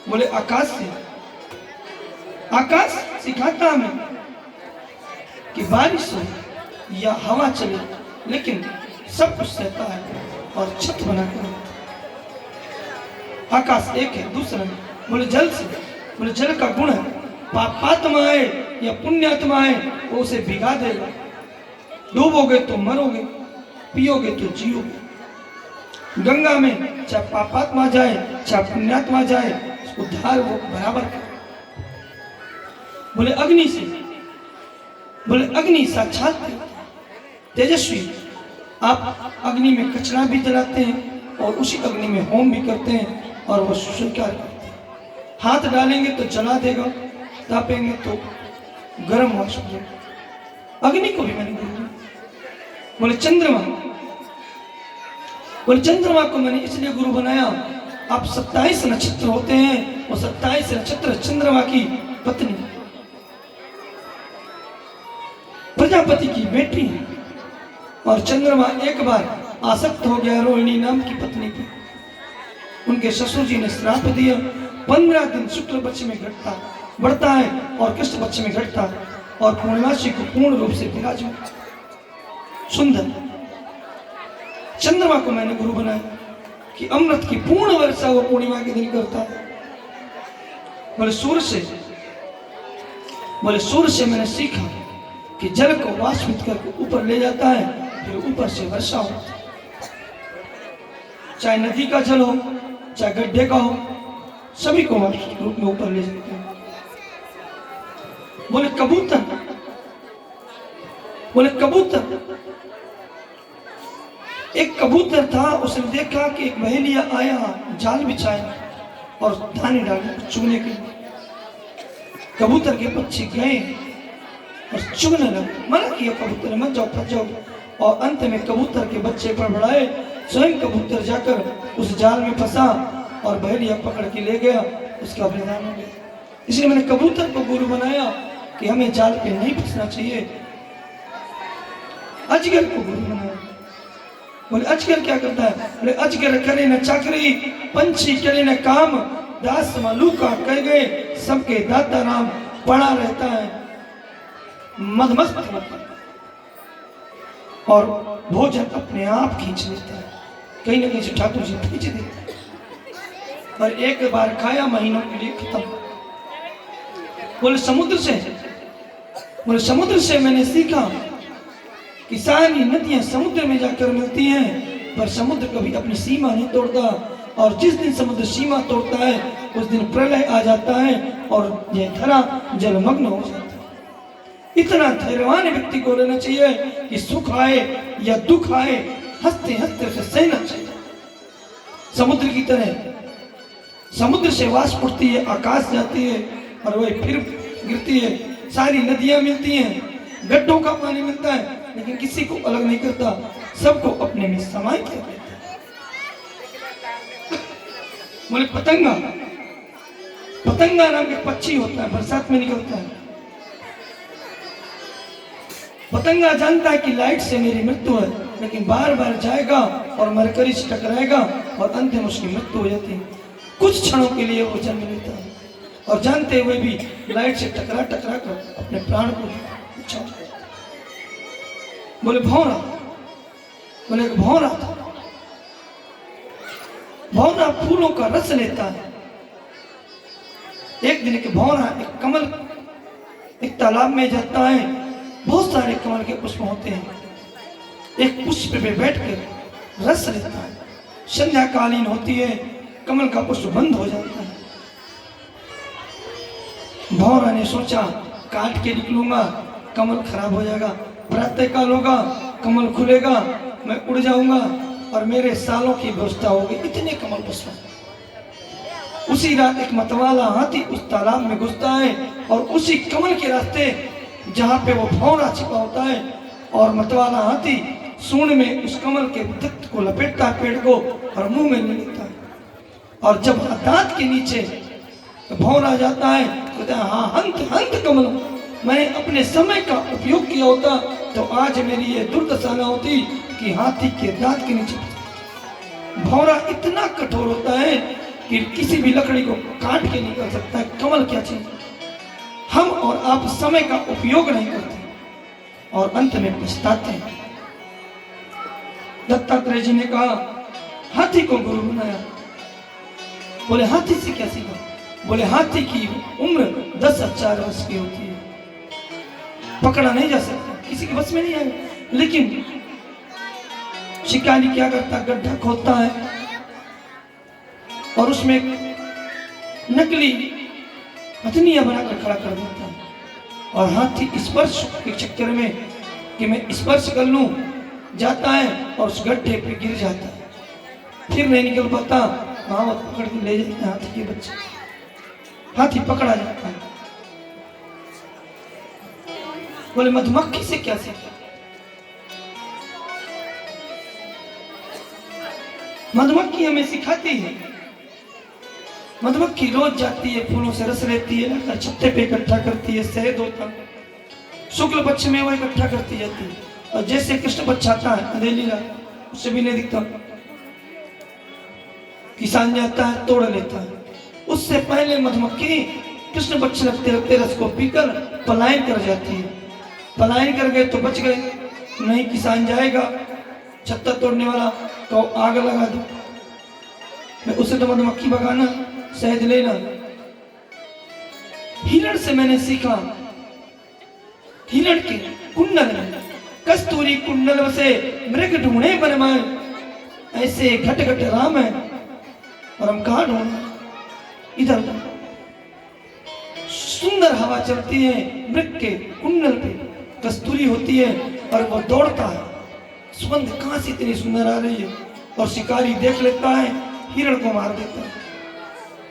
बोले आकाश से, आकाश सिखाता हमें कि बारिश हो या हवा चले, लेकिन सब कुछ सहता है और छत बनाकर रखता है। आकाश एक है, दूसरा नहीं। बोले जल से, बोले जल का गुण है, पापात्मा है या पुण्यात्मा है वो उसे भिगा देगा। डूबोगे तो मरोगे, पियोगे तो जियोगे। गंगा में चाहे पापात्मा जाए चाहे पुण्यात्मा जाए, उद्धार वो बराबर है। बोले अग्नि से, बोले अग्नि साक्षात तेजस्वी। आप अग्नि में कचरा भी जलाते हैं और उसी अग्नि में होम भी करते हैं और वह स्वीकार करते हैं। हाथ डालेंगे तो जला देगा, तापेंगे तो गर्म हो जाएगा। अग्नि को भी मैंने बोला। बोले चंद्रमा, बोले चंद्रमा को मैंने इसलिए गुरु बनाया, आप 27 नक्षत्र होते हैं, वो 27 नक्षत्र चंद्रमा की पत्नी, प्रजापति की बेटी है। और चंद्रमा एक बार आसक्त हो गया रोहिणी नाम की पत्नी पे। उनके ससुर जी ने श्राप दिया, 15 दिन शुक्ल पक्ष में घटता बढ़ता है और कृष्ण पक्ष में घटता है, और पूर्णमासी को पूर्ण रूप से विराजमान सुंदर। चंद्रमा को मैंने गुरु बनाया कि अमृत की पूर्ण वर्षा वो पूर्णिमा के दिन करता है। बोले सूर्य से, बोले सूर्य से मैंने सीखा कि जल को वाष्पित करके ऊपर ले जाता है, फिर ऊपर से वर्षा हो। चाहे नदी का जल हो चाहे गड्ढे का हो, सभी को वाष्पित रूप में ऊपर ले जाते हैं। बोले कबूतर, बोले कबूतर, एक कबूतर था, उसने देखा कि एक बहेलिया आया, जाल बिछाया और दाने डाले चुगने के लिए। कबूतर के बच्चे गए और चुगने लगे। मना किया कबूतर, मत जाओ फंस जाओ। और अंत में कबूतर के बच्चे पर बढ़ाए, स्वयं कबूतर जाकर उस जाल में फंसा और बहेलिया पकड़ के ले गया, उसका बलिदान हो गया। इसलिए मैंने कबूतर को गुरु बनाया कि हमें जाल पे नहीं फंसना चाहिए। अजगर को गुरु बनाया। बोले अजगर क्या करता है? बोले अजगर करे न चाकरी, पंछी करे न काम, दास मलूका कह गए सबके दाता राम। पड़ा रहता है मदमस्त और भोजन अपने आप खींच लेता है, कहीं ना कहीं से ठाकुर जी खींच देते हैं, और एक बार खाया महीनों के लिए खत्म। बोले समुद्र से, बोले समुद्र से मैंने सीखा कि सारी नदियां समुद्र में जाकर मिलती हैं, पर समुद्र कभी अपनी सीमा नहीं तोड़ता, और जिस दिन समुद्र सीमा तोड़ता है उस दिन प्रलय आ जाता है और यह धरा जलमग्न हो जाता है। इतना धैर्यवान व्यक्ति को रहना चाहिए कि सुख आए या दुख आए हंसते हंसते उसे सहना चाहिए। समुद्र की तरह समुद्र से वाष्प उठती है, आकाश जाती है और वह फिर गिरती है। सारी नदियां मिलती हैं, गड्ढों का पानी मिलता है, लेकिन किसी को अलग नहीं करता, सबको अपने में समाहित कर लेता है। बोले पतंगा, पतंगा नाम के पक्षी होता है, बरसात में निकलता है। पतंगा जानता है कि लाइट से मेरी मृत्यु है, लेकिन बार बार जाएगा और मरकरी से टकराएगा और अंत में उसकी मृत्यु हो जाती है। कुछ क्षणों के लिए वो जन्म लेता है और जानते हुए भी लाइट से टकरा टकरा कर अपने प्राण को बचा। बोले भौरा, बोले एक भौरा था, भौरा फूलों का रस लेता है। एक दिन के भौरा एक कमल, एक तालाब में जाता है, बहुत सारे कमल के पुष्प होते हैं, एक पुष्प पे बैठकर रस लेता है। संध्या कालीन होती है, कमल का पुष्प बंद हो जाता है। भौरा ने सोचा काट के निकलूंगा, कमल खराब हो जाएगा, प्रातः काल होगा, कमल खुलेगा, मैं उड़ जाऊंगा और मेरे सालों की व्यवस्था होगी। इतने कमल पुष्प, उसी रात एक मतवाला हाथी उस तालाब में घुसता है और उसी कमल के रास्ते जहाँ पे वो भौरा छिपा होता है, और मतवाला हाथी सूंड में उस कमल के दत्त को लपेटता है, पेड़ को, और मुंह में ले लेता है। और जब दांत के नीचे भौरा जाता है तो कहता है, हाँ हंत हंत कमल, मैंने अपने समय का उपयोग किया होता तो आज मेरी ये दुर्दशा न होती कि हाथी के दांत के नीचे। भौरा इतना कठोर होता है कि किसी भी लकड़ी को काट के निकल सकता है। कमल क्या चीज, हम और आप समय का उपयोग नहीं करते और अंत में पछताते हैं। दत्तात्रेय जी ने कहा, हाथी को गुरु बनाया। बोले हाथी से क्या सीखा? बोले हाथी की उम्र 10,000 वर्ष की होती है, पकड़ा नहीं जा सकता, किसी के बस में नहीं आएगा। लेकिन शिकारी क्या करता, गड्ढा खोदता है और उसमें नकली हथनिया बनाकर खड़ा कर देता है, और हाथी स्पर्श के चक्कर में कि मैं स्पर्श कर लूं जाता है और उस गड्ढे पे गिर जाता है, फिर नहीं निकल पाता। वहां पकड़ के ले जाते हैं हाथी के बच्चे, हाथी पकड़ा जाता है। बोले मधुमक्खी से क्या सीखा? मधुमक्खी हमें सिखाती है। मधुमक्खी रोज जाती है, फूलों से रस लेती है, लाकर छत्ते पे इकट्ठा करती है, शहद होता है, शुक्ल पक्ष में वो इकट्ठा करती जाती है, और जैसे कृष्ण पक्ष आता है अंधेरी रात, उससे भी नहीं दिखता, किसान जाता है तोड़ लेता है। उससे पहले मधुमक्खी कृष्ण पक्ष लगते लगते रस को पीकर पलायन कर जाती है। पलायन कर गए तो बच गए, नहीं किसान जाएगा छत्ता तोड़ने वाला तो आग लगा दो, मैं उसे तो मधुमक्खी भगाना, शहद लेना। हिरण से मैंने सीखा, हिरण के कुंडल में कस्तूरी कुंडल से मृग ढूंढे बनमाए, ऐसे घट घट राम है और हम कहाँ ढूंढे? इधर सुंदर हवा चलती है, मृग के कुंडल पे कस्तूरी होती है और वो दौड़ता है, सुगंध कहाँ से इतनी सुंदर आ रही है, और शिकारी देख लेता है, हिरण को मार देता है।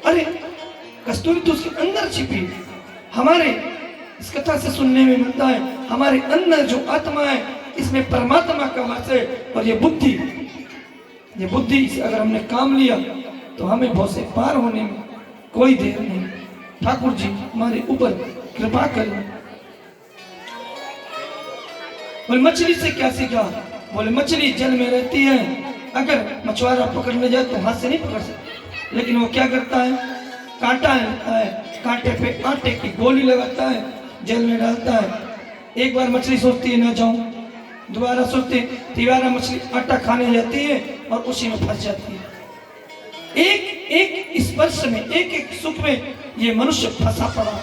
अरे कस्तूरी तो उसके अंदर छिपी। हमारे इस कथा से सुनने में मिलता है, हमारे अंदर जो आत्मा है इसमें परमात्मा का वास है, और ये बुद्धि से अगर हमने काम लिया तो हमें बहुत से पार होने में कोई देर नहीं। ठाकुर जी हमारे ऊपर कृपा करें। बोले मछली से क्या सीखा? बोले मछली जल में रहती है, अगर मछुआरा पकड़ने जाए तो हाथ से नहीं पकड़ सकता, लेकिन वो क्या करता है, कांटा लेता है, कांटे पे आटे की गोली लगाता है, जल में डालता है। एक बार मछली सोचती है ना जाऊं, दोबारा सोचती, तीसरा मछली आटा खाने जाती है और उसी में फंस जाती है। एक एक स्पर्श में, एक एक सुख में ये मनुष्य फंसा पड़ा।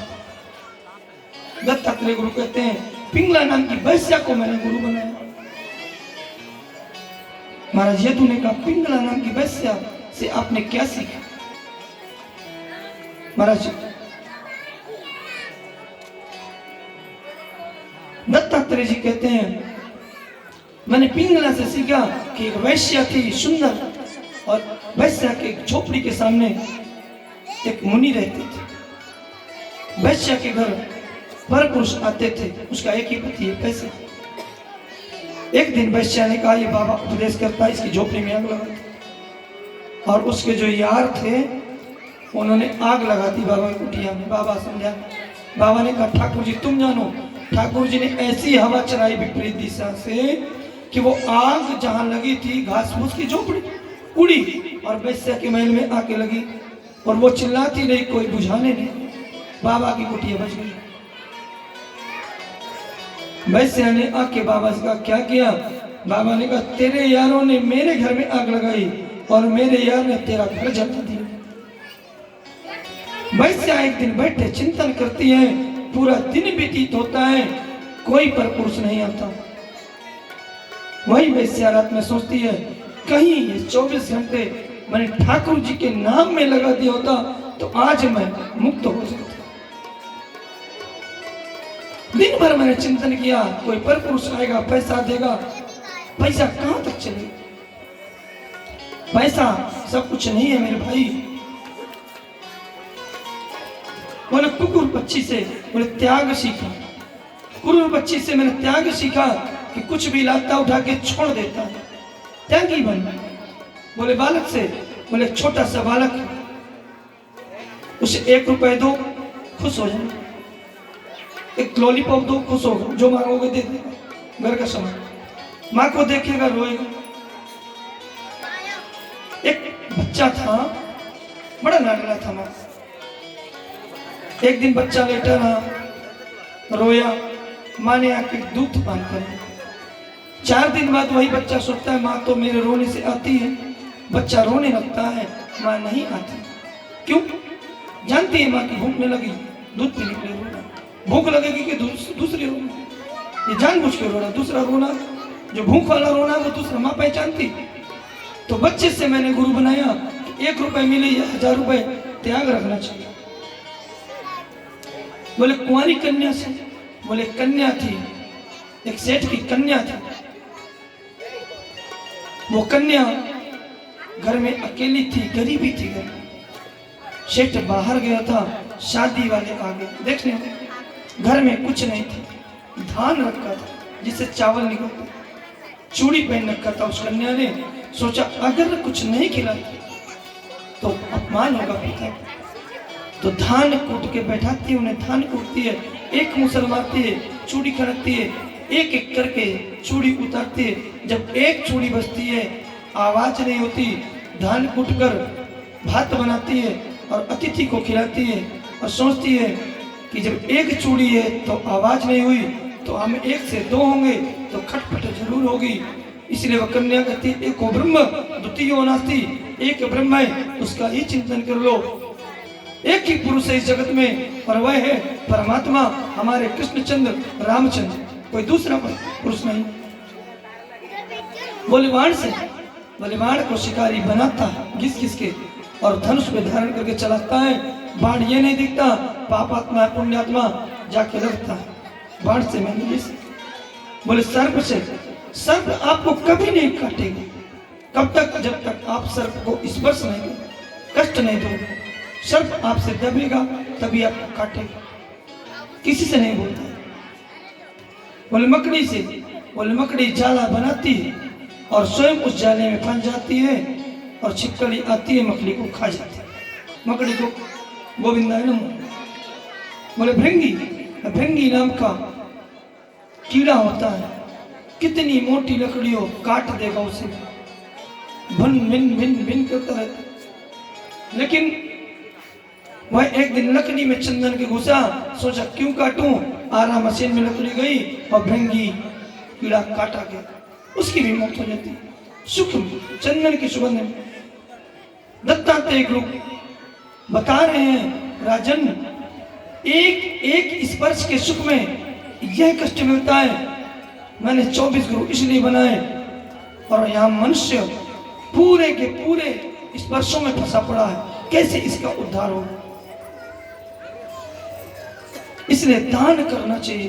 दत्तात्रेय गुरु कहते हैं, पिंगला नाम की वैश्या को मैंने गुरु बनाया। महाराज यदु ने कहा, पिंगला नाम की वैश्या से आपने क्या सीखा? महाराज दत्तात्रेय जी कहते हैं, मैंने पिंगला से सीखा कि एक वैश्या थी सुंदर, और वैश्या के झोपड़ी के सामने एक मुनि रहते थे। वैश्या के घर पर पुरुष आते थे, उसका एक ही पति है, पैसे। एक दिन वैश्या ने कहा, ये बाबा उपदेश करता है, इसकी झोपड़ी में आग लगा दी। और उसके जो यार थे उन्होंने आग लगा दी बाबा की कुटिया में। बाबा समझा, बाबा ने कहा, ठाकुर जी तुम जानो। ठाकुर जी ने ऐसी हवा चलाई विपरीत दिशा से कि वो आग जहां लगी थी घास फूस की झोपड़ी उड़ी और वैश्या के महल में आके लगी, और वो चिल्लाती रही, कोई बुझाने नहीं, बाबा की कुटिया बच गई। वैश्या ने आके बाबा से कहा, क्या किया? बाबा ने कहा, तेरे यारों ने मेरे घर में आग लगाई और मेरे यार ने तेरा घर जला दिया। वैश्या एक दिन बैठे चिंतन करती है, पूरा दिन व्यतीत होता है, कोई पर पुरुष नहीं आता। वही वैश्या रात में सोचती है, कहीं ये 24 घंटे मैंने ठाकुर जी के नाम में लगा दिया होता तो आज मैं मुक्त हो सकता। दिन भर मैंने चिंतन किया, कोई पर पुरुष आएगा, पैसा देगा, पैसा कहां तक चलेगा? पैसा सब कुछ नहीं है मेरे भाई। कुकुर पक्षी से बोले त्याग सीखा। कुकुर पक्षी से मैंने त्याग सीखा कि कुछ भी लाता उठा के छोड़ देता है, त्यागी बन। बोले बालक से, बोले छोटा सा बालक, उसे 1 रुपए दो खुश हो जाए, एक लॉलीपॉप दो खुश होगा, जो मांगोगे दे देगा, घर का सामान। माँ को देखेगा रोएगा। एक बच्चा था, बड़ा लाडला था माँ। एक दिन बच्चा लेटा रहा, रोया, माँ ने आके दूध पान कर। 4 दिन बाद वही बच्चा सोचता है माँ तो मेरे रोने से आती है, बच्चा रोने लगता है, माँ नहीं आती। क्यों? जानती है माँ की भूखने लगी, दूध पीने के लिए रोना, भूख लगेगी कि दूसरी रोना, ये जानबूझ के रोना, दूसरा रोना, जो भूख वाला रोना वो दूसरा माँ पहचानती। तो बच्चे से मैंने गुरु बनाया, 1 रुपए मिले या 1000 रुपए, त्याग रखना चाहिए। बोले कुंवारी कन्या से, बोले कन्या थी, एक सेठ की कन्या थी। वो कन्या घर में अकेली थी, गरीबी थी घर में। सेठ बाहर गया था, शादी वाले आ गए देखने, घर में कुछ नहीं था, धान रखा था जिससे चावल निकलता, चूड़ी पहन रखा था। उस कन्या ने सोचा अगर कुछ नहीं खिलाती तो अपमान होगा पिता, तो धान कूट के बैठाती है, उन्हें धान कूटती है, एक मुसल मारती है, चूड़ी खरीदती है, एक एक करके चूड़ी उतारती है। जब एक चूड़ी बचती है, आवाज नहीं होती, धान कूट कर भात बनाती है और अतिथि को खिलाती है और सोचती है कि जब एक चूड़ी है तो आवाज नहीं हुई तो हम 1 से 2 होंगे तो खटपट जरूर होगी। इसलिए वह कन्या कहती है एको ब्रह्म द्वितीयो नास्ति, एक ब्रह्म है उसका ही चिंतन कर लो। एक ही पुरुष है इस जगत में और वह है परमात्मा, हमारे कृष्णचंद्र रामचंद्र, कोई दूसरा पुरुष नहीं। बोले बाण से, बोले बाण को शिकारी बनाता है घिस घिस के और धनुष पे धारण करके चलाता है। बाण ये नहीं दिखता, पापात्मा पुण्यात्मा जाके लगता है, बाण से मैंने ये। बोले सर्प से, सर्प आपको कभी नहीं काटेगा, कब तक? जब तक आप सर्प को स्पर्श नहीं करोगे, कष्ट नहीं दोगे। सर्प आपसे दबेगा तभी आपको काटेगा, किसी से नहीं बोलता। बोले मकड़ी से, बोले मकड़ी जाला बनाती है और स्वयं उस जाले में फंस जाती है और छिपकली आती है मकड़ी को खा जाती है, मकड़ी को गोविंदा है नमो। बोले भृंगी, भृंगी नाम का कीड़ा होता है, कितनी मोटी लकड़ियों काट देगा उसे, भन भिन भिन भिन करता रहता। लेकिन वह एक दिन लकड़ी में चंदन के घुसा, सोचा क्यों काटूं, आरा मशीन में लकड़ी गई और भृंगी कीड़ा काटा गया, उसकी भी मौत हो जाती। सुख चंदन की सुगंध में दत्तात्रेय गुरु बता रहे हैं राजन, एक एक स्पर्श के सुख में यह कष्ट मिलता है। मैंने 24 गुरु इसलिए बनाए और यहाँ मनुष्य पूरे के पूरे स्पर्शों में फंसा पड़ा है, कैसे इसका उद्धार हो? इसलिए दान करना चाहिए,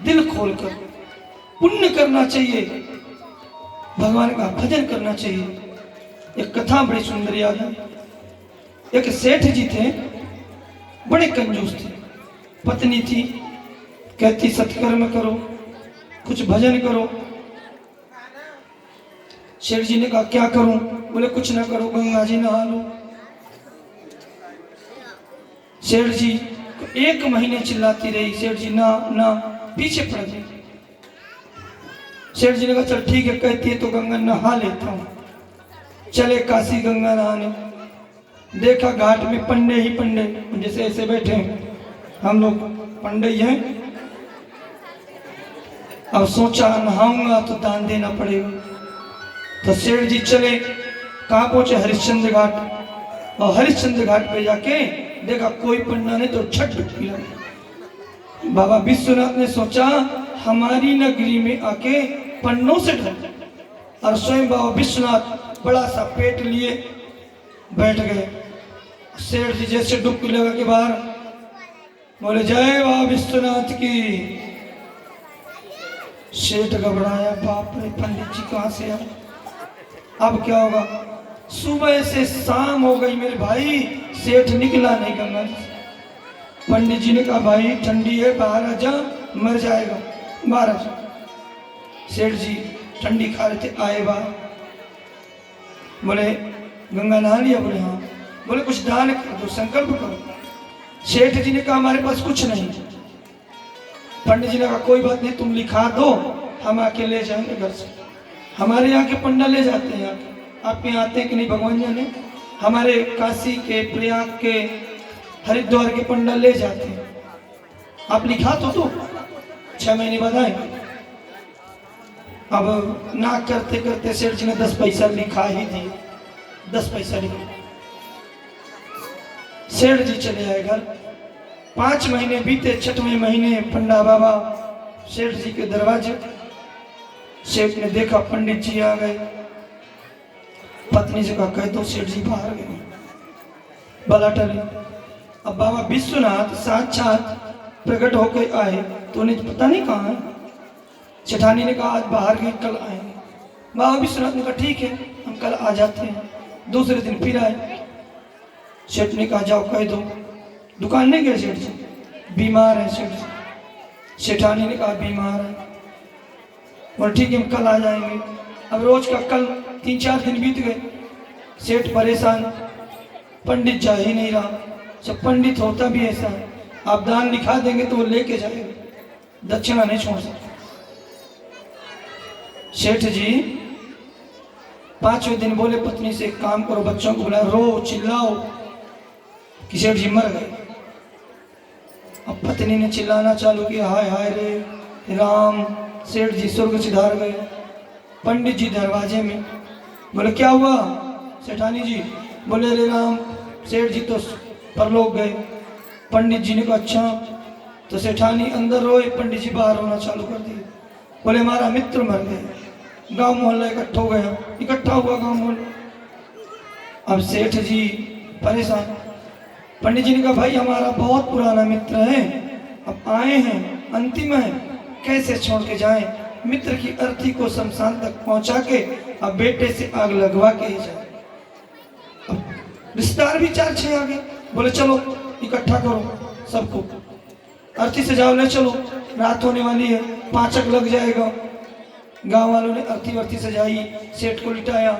दिल खोलकर पुण्य करना चाहिए, भगवान का भजन करना चाहिए। एक कथा बड़ी सुंदर याद है। एक सेठ जी थे, बड़े कंजूस थे, पत्नी थी, कहती सत्कर्म करो, कुछ भजन करो। सेठ जी ने कहा क्या करूं? बोले कुछ ना करो, गंगा जी नहा लो। सेठ जी 1 महीने चिल्लाती रही, सेठ जी ना ना, पीछे पड़ गई। सेठ जी ने कहा चल ठीक है, कहती है तो गंगा नहा लेता हूं। चले काशी गंगा नहाने, देखा घाट में पंडे ही पंडे, जैसे ऐसे बैठे हैं, हम लोग पंडे ही हैं। अब सोचा नहाऊंगा तो दान देना पड़ेगा, तो सेठ जी चले, कहाँ पहुंचे? हरिश्चंद्र घाट। और हरिश्चंद्र घाट पे जाके देखा कोई पंडा नहीं तो छठ डुबकी लगी। बाबा विश्वनाथ ने सोचा हमारी नगरी में आके पन्नों से ढल, और स्वयं बाबा विश्वनाथ बड़ा सा पेट लिए बैठ गए। सेठ जी जैसे डुबकी लगा के बाहर बोले जय बाबा विश्वनाथ की। सेठ घबराया, बाप रे पंडित जी कहाँ से आए, अब क्या होगा? सुबह से शाम हो गई मेरे भाई, सेठ निकला नहीं गंगा जी। पंडित जी ने कहा भाई ठंडी है, बाहर आ जा, मर जाएगा, बाहर आ जा। सेठ जी ठंडी खा रहे थे, आए बाहर, बोले गंगा नहा लिया? बोले हाँ। बोले कुछ दान कर दो, संकल्प करो। सेठ जी ने कहा हमारे पास कुछ नहीं। पंडित जी ने कहा कोई बात नहीं, तुम लिखा दो, हम आके ले जाएंगे घर से। हमारे यहाँ के पंडा ले जाते हैं, आपके यहाँ आते हैं कि नहीं भगवान जाने। हमारे काशी के, प्रयाग के, हरिद्वार के पंडा ले जाते हैं। आप लिखा तो दो, 6 महीने बाद आए। अब ना करते करते सेठ जी ने 10 पैसा लिखा ही दिए, 10 पैसा लिखा। सेठ जी चले आए घर। 5 महीने बीते, 6वें महीने पंडा बाबा सेठ जी के दरवाजे। सेठ ने देखा पंडित जी आ गए। पत्नी से कहा कह दो सेठ जी बाहर गए, भला टले। अब बाबा विश्वनाथ साक्षात प्रकट होकर आए तो उन्हें पता नहीं कहाँ है। सेठानी ने कहा आज बाहर गए, कल आएंगे। बाबा विश्वनाथ ने कहा ठीक है, हम कल आ जाते हैं। दूसरे दिन फिर आए। सेठ ने कहा जाओ कह दो। दुकान नहीं गए सेठ जी, बीमार है सेठ जी। सेठानी ने कहा बीमार है, और ठीक है हम कल आ जाएंगे। अब रोज का कल 3-4 दिन बीत गए। सेठ परेशान, पंडित जा ही नहीं रहा। सब पंडित होता भी ऐसा है, आप दान लिखा देंगे तो वो लेके जाएगा, दक्षिणा नहीं छोड़ सकते। सेठ जी 5वें दिन बोले पत्नी से एक काम करो, बच्चों को बुलाओ, रो चिल्लाओ कि सेठ जी मर गए। अब पत्नी ने चिल्लाना चालू किया, हाय हाय रे राम, सेठ जी स्वर्ग सिधार गए। पंडित जी दरवाजे में, बोले क्या हुआ सेठानी जी? बोले रे राम, सेठ जी तो परलोक गए। पंडित जी ने कहा अच्छा। तो सेठानी अंदर रोए, पंडित जी बाहर रोना चालू कर दिए। बोले हमारा मित्र मर गए। गांव मोहल्ला इकट्ठा हो गया, इकट्ठा हुआ गांव मोहल्ला। अब सेठ जी परेशान। पंडित जी ने कहा भाई हमारा बहुत पुराना मित्र है, अब आए हैं, अंतिम है, कैसे छोड़ के जाएं? मित्र की अर्थी को शमशान तक पहुंचा के अब बेटे से आग लगवा के ही जाए। अब रिश्तेदार भी 4-6 आ गए। बोले चलो इकट्ठा करो सबको, अर्थी से जाओ, ले चलो, रात होने वाली है, 5 लग जाएगा। गांव वालों ने अर्थी सजाई, सेठ को लिटाया।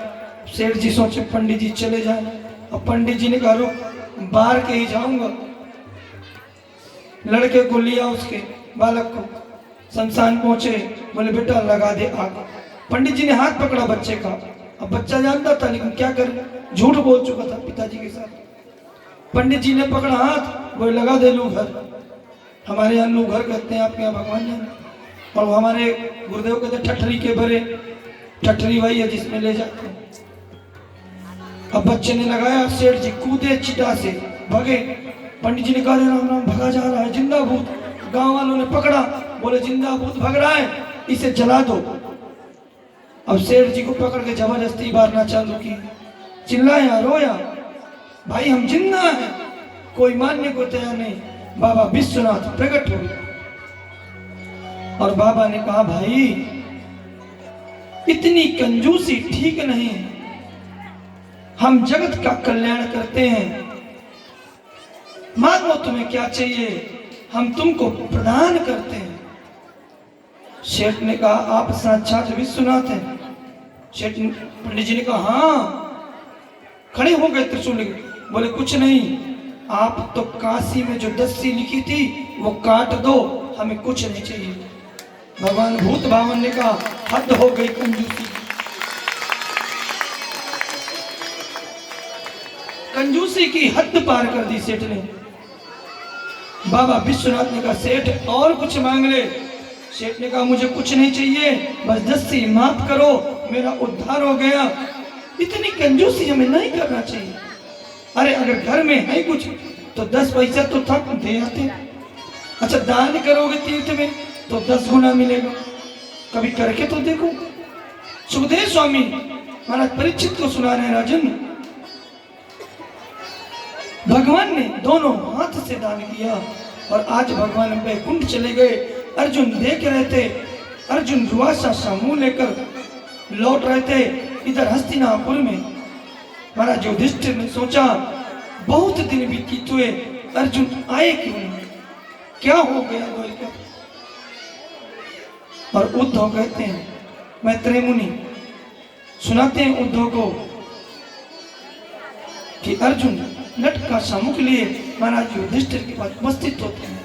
सेठ जी सोचे पंडित जी चले जाए। अब पंडित जी ने कहा रुक, बाहर के ही जाऊंगा। लड़के को लिया, उसके बालक को, शमशान पहुंचे। बोले बेटा लगा दे आग। पंडित जी ने हाथ पकड़ा बच्चे का। अब बच्चा जानता था लेकिन क्या करे, झूठ बोल चुका था पिताजी के साथ। पंडित जी ने पकड़ा हाथ, बोले लगा दे लू घर। हमारे यहाँ लू घर कहते हैं, आपके यहाँ भगवान जाने। और वो हमारे गुरुदेव कहते ठठरी के भरे, ठठरी वही है जिसमें ले जाते हैं। अब बच्चे ने लगाया, सेठ जी कूदे चिटा से भगे। पंडित जी ने कहा राम राम, भगा जा रहा है, जिंदा भूत। गांव वालों ने पकड़ा, बोले जिंदा भूत भग रहा है, इसे जला दो। अब सेठ जी को पकड़ के जबरदस्ती मारना चालू की। चिल्लाया, रोया, भाई हम जिंदा हैं। कोई मानने को तैयार नहीं। बाबा विश्वनाथ प्रकट हुए और बाबा ने कहा भाई इतनी कंजूसी ठीक नहीं है, हम जगत का कल्याण करते हैं, मांगो तुम्हें क्या चाहिए, हम तुमको प्रदान करते हैं। सेठ ने कहा आप साक्षात विश्वनाथ हैं? सेठ पंडित जी ने कहा हाँ। खड़े हो गए त्रिशूल लेके। बोले कुछ नहीं, आप तो काशी में जो 10सी लिखी थी वो काट दो, हमें कुछ नहीं चाहिए। भगवान भूत भावन ने कहा हद हो गई कंजूसी। कंजूसी की हद पार कर दी सेठ ने। बाबा विश्वनाथ ने कहा सेठ और कुछ मांग ले। सेठ ने कहा मुझे कुछ नहीं चाहिए, बस 10सी माफ करो, मेरा उद्धार हो गया। इतनी कंजूसी हमें नहीं करना चाहिए। अरे अगर घर में है कुछ तो 10 पैसा तो था दे आते। अच्छा दान करोगे तीर्थ में तो 10 गुना मिलेगा, कभी करके तो देखो। सुखदेव स्वामी महाराज परीक्षित को सुना रहे राजन, भगवान ने दोनों हाथ से दान किया और आज भगवान वैकुंठ चले गए। अर्जुन देख रहे थे, अर्जुन रुआसा सा मुंह लेकर लौट रहे थे इधर हस्तिनापुर में। महाराज युधिष्ठिर ने सोचा बहुत दिन बीत हुए, अर्जुन आए क्यों नहीं। क्या हो गया द्वारिका? और उद्धव कहते हैं, मैत्रेय मुनि सुनाते हैं उद्धव को कि अर्जुन नट का सम्मुख लिए महाराज युधिष्ठिर के पास उपस्थित होते हैं।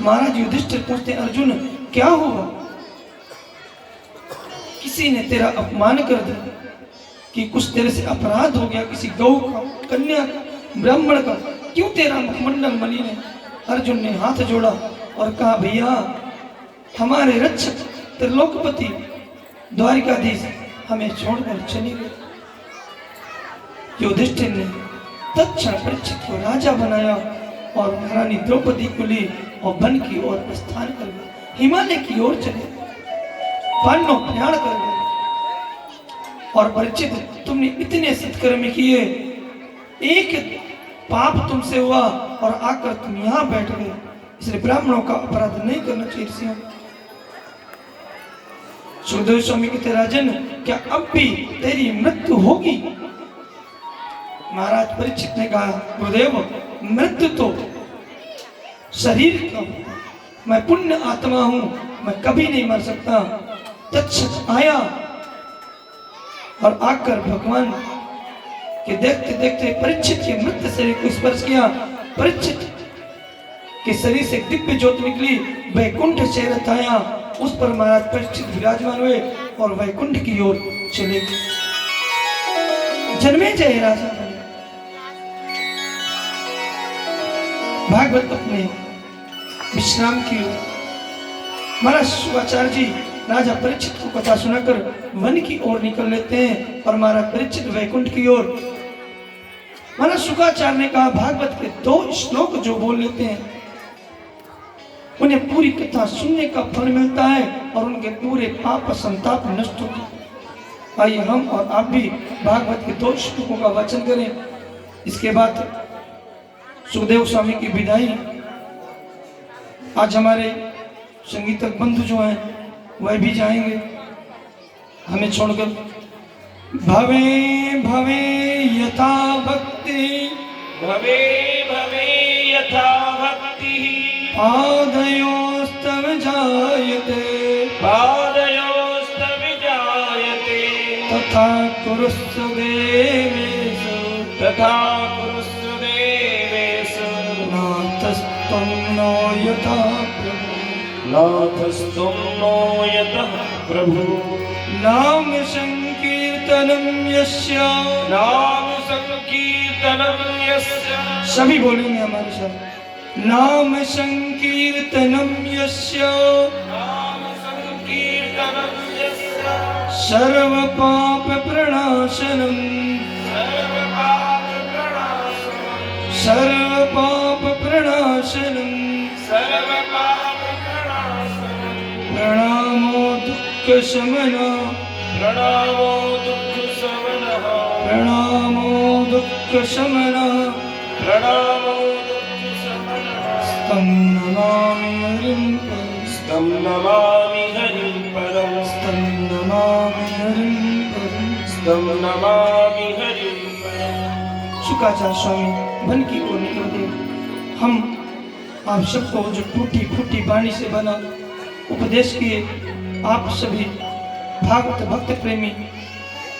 महाराज युधिष्ठिर पूछते हैं, अर्जुन क्या हुआ? किसी ने तेरा अपमान कर दिया कि कुछ तेरे से अपराध हो गया, किसी गौ का, कन्या का, ब्राह्मण का, क्यों तेरा मुखमंडल मलिन है? अर्जुन ने हाथ जोड़ा और कहा, भैया हमारे रक्षक त्रिलोकपति द्वारिकाधीश हमें छोड़कर चले गए। युधिष्ठिर ने तत्क्षण परीक्षित को राजा बनाया और महारानी द्रौपदी को ली और वन की ओर प्रस्थान कर गए, हिमालय की ओर चले, पांडव प्रयाण कर गए। और परीक्षित तुमने इतने सत्कर्म किए, एक पाप तुमसे हुआ और आकर तुम यहाँ बैठ गए, इसलिए ब्राह्मणों का अपराध नहीं करना चाहिए। सुखदेव स्वामी कहते, राजन क्या अब भी तेरी मृत्यु होगी? महाराज परीक्षित ने कहा, गुरुदेव मृत्यु तो शरीर का होता है, मैं पुण्य आत्मा हूं, मैं कभी नहीं मर सकता। तक्षक आया और आकर भगवान के देखते देखते परीक्षित के मृत शरीर को स्पर्श किया। परीक्षित के शरीर से दिव्य ज्योति निकली, वैकुंठ से रथ आया, उस पर महाराज परीक्षित विराजमान हुए और वैकुंठ की ओर चले गए। जन्मेजय राजा बने। भागवत अपने विश्राम की ओर महाराज शुकाचार्य जी राजा परीक्षित को कथा सुनाकर वन की ओर निकल लेते हैं और महाराज परीक्षित वैकुंठ की ओर। महाराज शुकाचार्य ने कहा, भागवत के 2 श्लोक जो बोल लेते हैं उन्हें पूरी कथा सुनने का फल मिलता है और उनके पूरे पाप संताप नष्ट होते हैं। आइए हम और आप भी भागवत के 2 श्लोकों का वाचन करें। इसके बाद सुखदेव स्वामी की विदाई। आज हमारे संगीतक बंधु जो हैं वह भी जाएंगे हमें छोड़कर। भवे भवे यथा भक्ति, भवे भवे यथा भक्ति, पादयोस्तव जायते, पादयोस्तव जायते, तथा कुरुस्व देवेषु, तथा कुरुस्व देवेषु, नाथस्त्वं नो यथा प्रभु, नाथस्त्वं नो यतः प्रभु। नाम संकीर्तनम यस्य, नाम संकीर्तनम यस्य, सभी बोलेंगे हमारे साथ। नाम संकीर्तनम यस्य, नाम संकीर्तनम यस्य, सर्व पाप प्रणाशनम, सर्व पाप प्रणाशनम, सर्व पाप प्रणाशनम, सर्व पाप प्रणाशनम, प्रणामो दुःख शमना, प्रणामो दुःख शमनः, प्रणामो दुःख शमना, प्रणामो दुःख शमनः, तं नमामि हरिं परं, तं नमामि हरिं परं, तं नमामि हरिं परं। तं नमामि हरिं परं। शुकाचार्य स्वामी वन की ओर निकल गए। हम आप सबको जो टूटी फूटी वाणी से बना उपदेश किए, आप सभी भागवत भक्त प्रेमी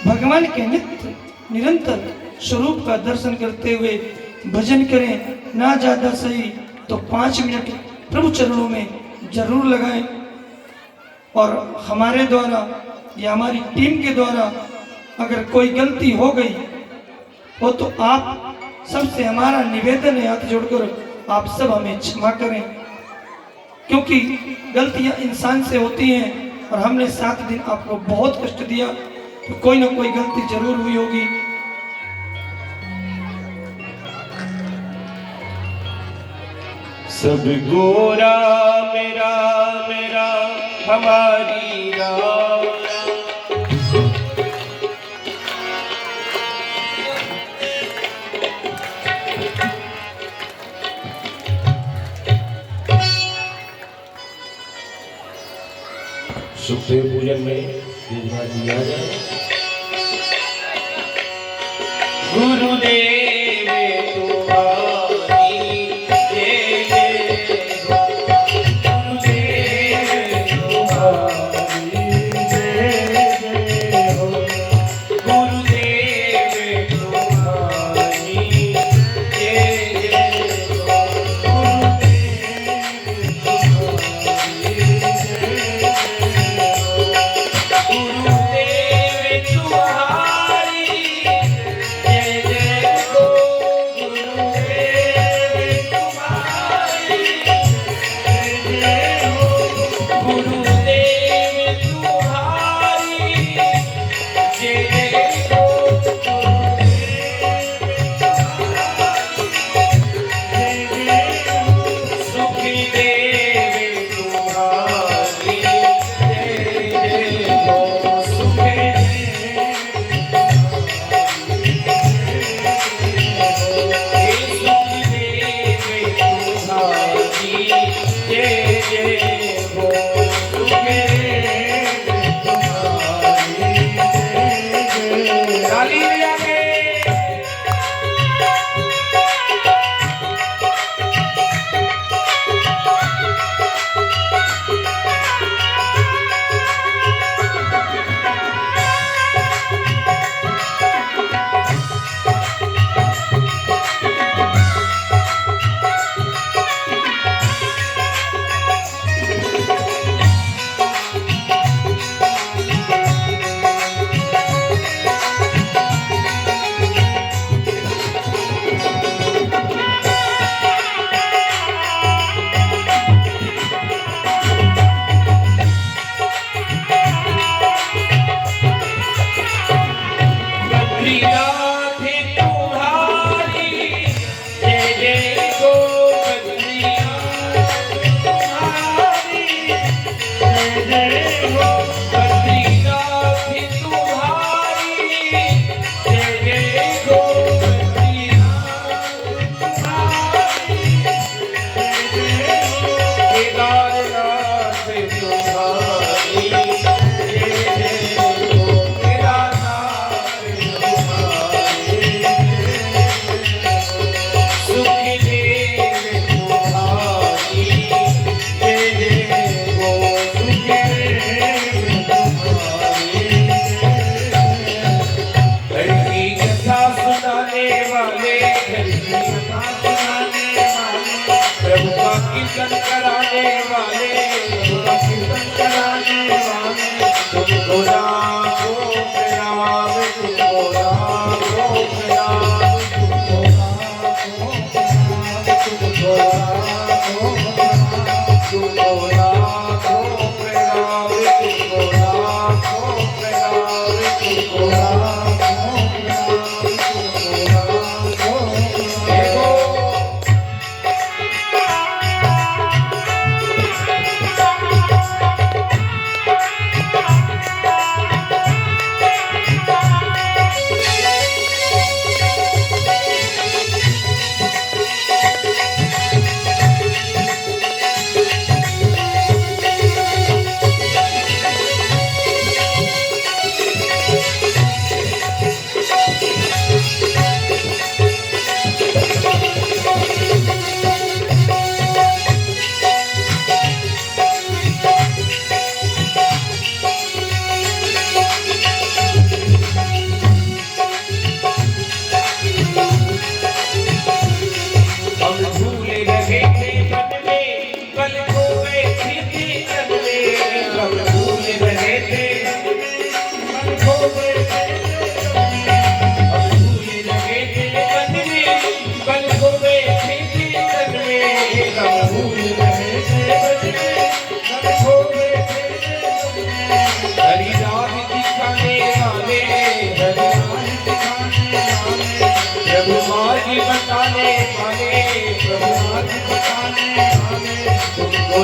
भगवान के नित्य निरंतर स्वरूप का दर्शन करते हुए भजन करें। ना ज्यादा सही तो 5 मिनट प्रभु चरणों में जरूर लगाएं। और हमारे द्वारा या हमारी टीम के द्वारा अगर कोई गलती हो गई हो तो आप सबसे हमारा निवेदन है, हाथ जोड़कर आप सब हमें क्षमा करें, क्योंकि गलतियां इंसान से होती हैं और हमने 7 दिन आपको बहुत कष्ट दिया, तो कोई ना कोई गलती जरूर हुई होगी। सब गोरा मेरा मेरा हमारी राम, सुखदेव पूजन में दिया जाए। गुरुदेव तुम्हारी जय जय,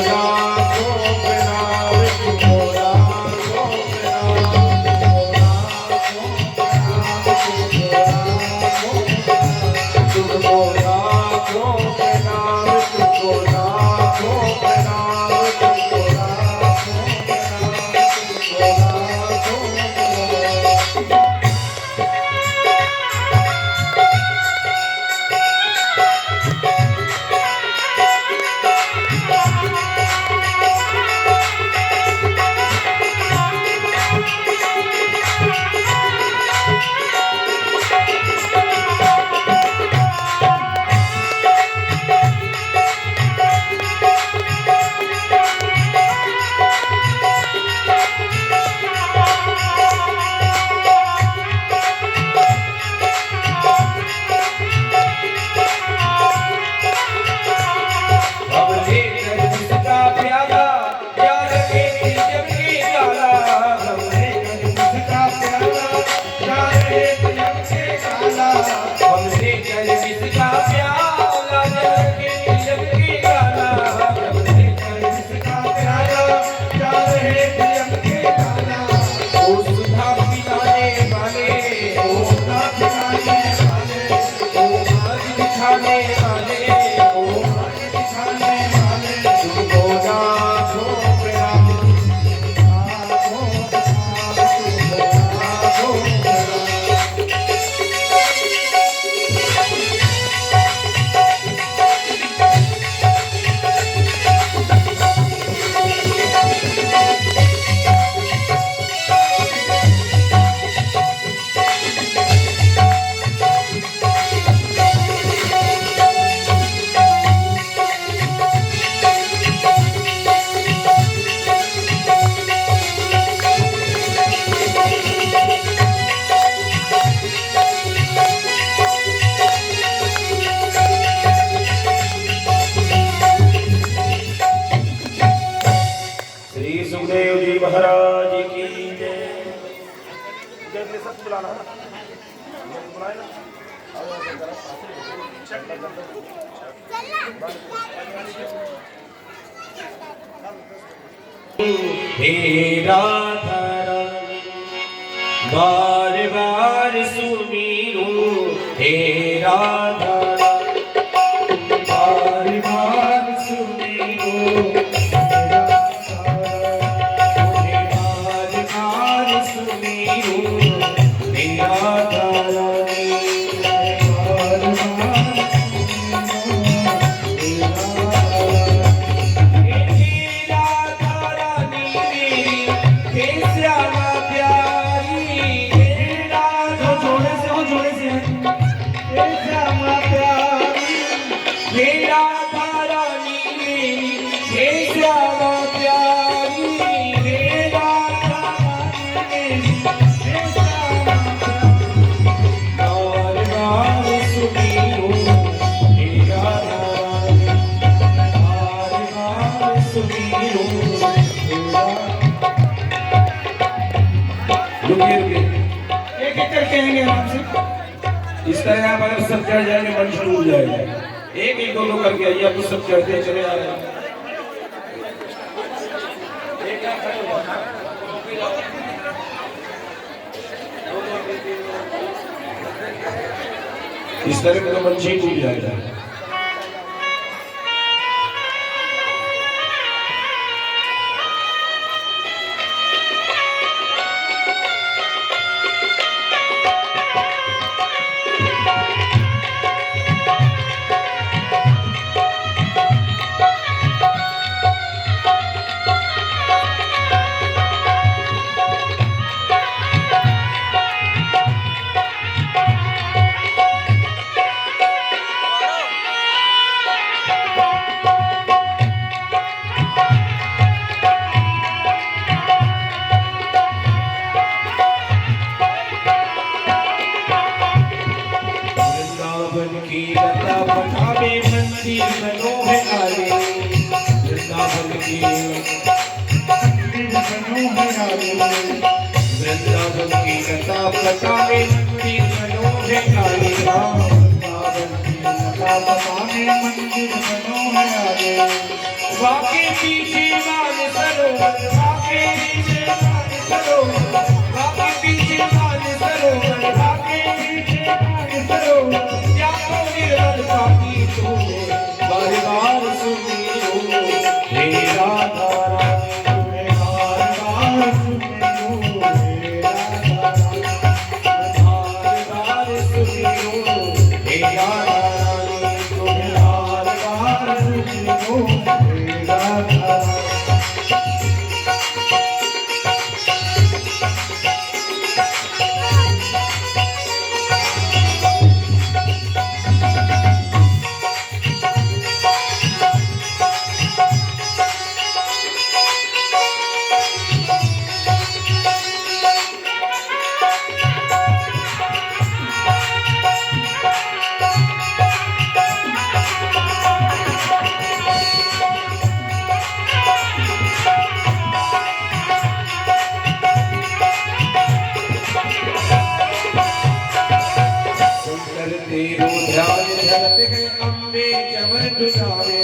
राखो प्रणाम, तुमको राखो प्रणाम, तुमको राखो प्रणाम, तुमको राखो प्रणाम, तुमको राखो प्रणाम, तुमको राखो प्रणाम। सुखदेव जी महाराज की जय। हे राधा बार बार सुमीरू, हे राधा बार बार सुमीरू, इस तरह आप अगर सब चढ़ जाएंगे मन शुरू हो जाएगा। एक एक दो करके आइए, आप सब चढ़ते चले आ रहे हैं। इस तरह का मन ठीक हो जाएगा। वृंदावन की कथा बतावे मंदिर मनोहर काली राम, वृंदावन की कथा बतावे मंदिर मनोहर काली। बाके पीछे मान सरोवर, बाके पीछे मान सरोवर, बाके पीछे मान सरोवर, बाके पीछे मान सरोवर, क्या तो निर्मल पानी तूने बार बार सुनी हो हे राधा रानी, तुम्हें बार बार सुनी हो हे राधा रानी, बार बार सुनी हो हे राधा रानी, तुम्हें बार बार सुनी हो हे राधा रानी। तेरो ध्यान धरते हैं अम्बे चमन दुलारे,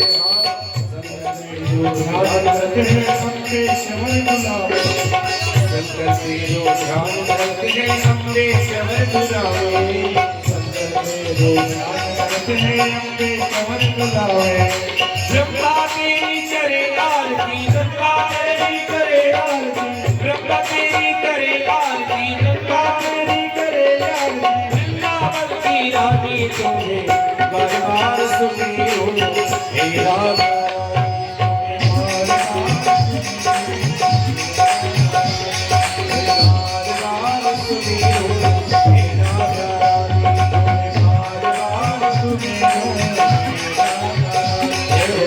तेरो ध्यान धरते हैं अम्बे चमन दुलारे, शंकर तेरो ध्यान धरते हैं अम्बे चमन दुलारे, शंकर तेरो ध्यान धरते हैं अम्बे चमन दुलारे। ब्रह्मा तेरी करे आरती, ब्रह्मा तेरी करे आरती, ब्रह्मा तेरी करे आरती, ब्रह्मा तेरी करे आरती, रानी तुम्हें बार बार सुनी हो हे राधा रानी, बार बार सुनी हो हे राधा रानी, बार बार सुनी हो हे राधा रानी।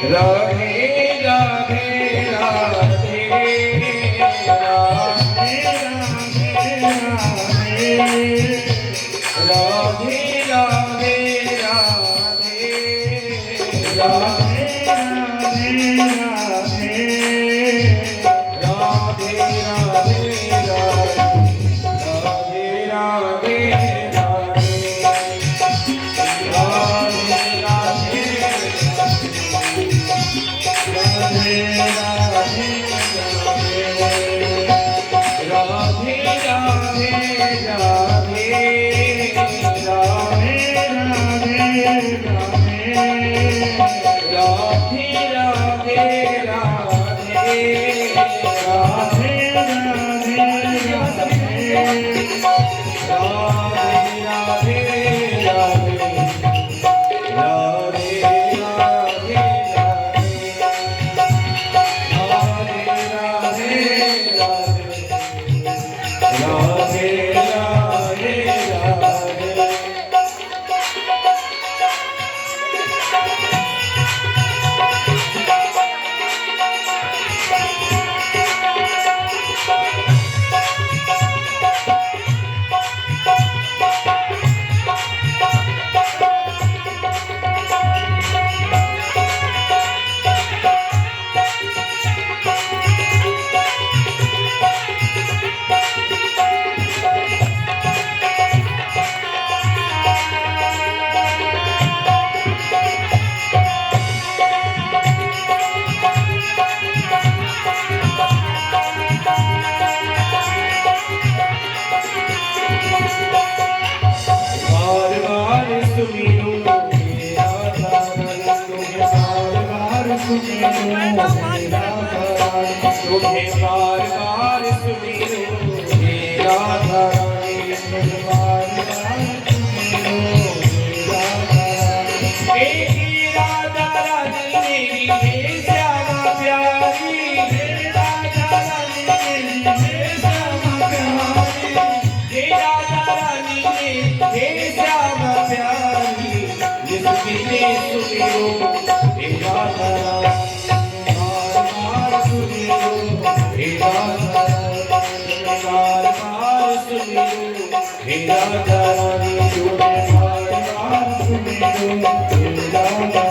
राधे राधे राधे राधे राधे राधे राधे राधे राधे राधे तुम्हें बार बार सुमिरो हे राधा रानी, तुम्हें बार बार सुमिरो हे राधा रानी, हे राधा रानी मेरी हे श्यामा प्यारी। सुमिरो हे राधा बार बार सुमिरो हे राधा रानी तुझे बार बार सुमिरो हे राधा।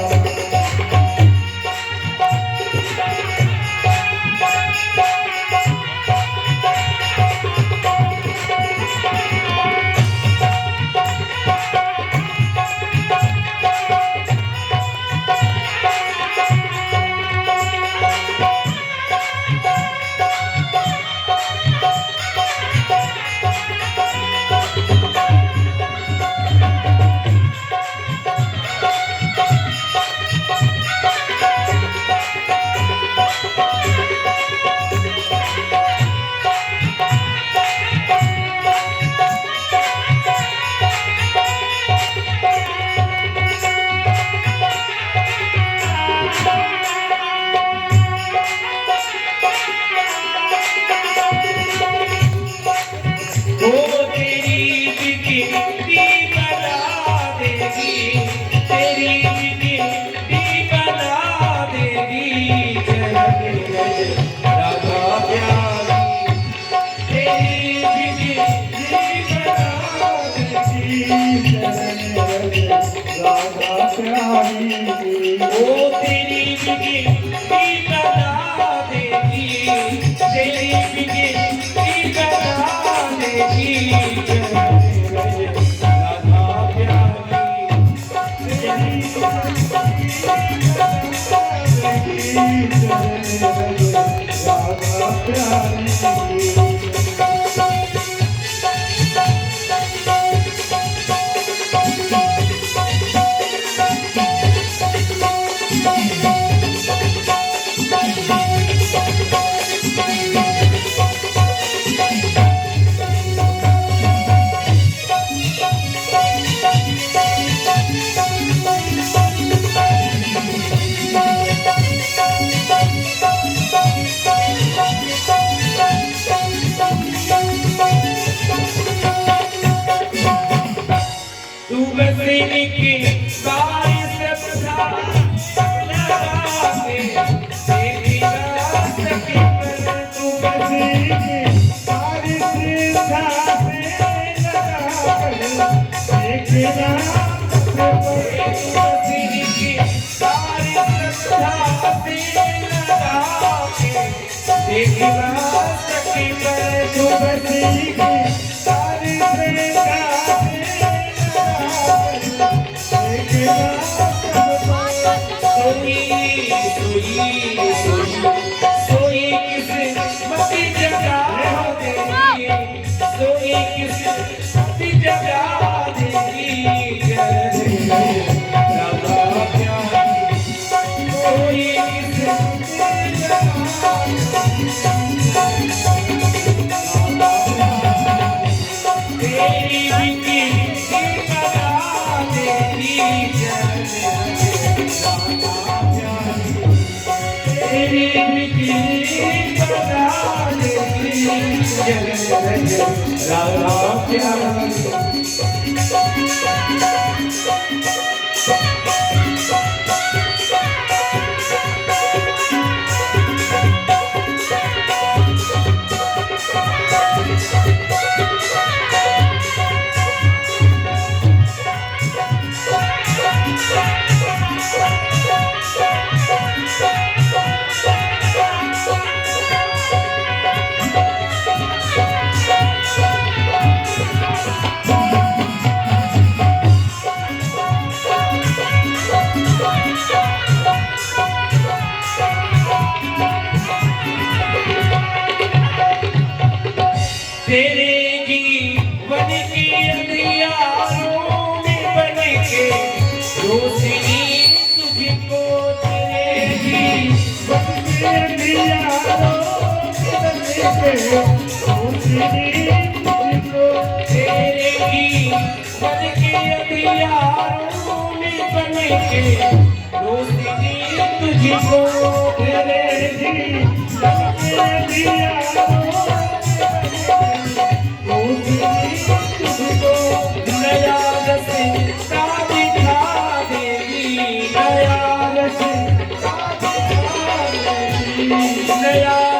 नया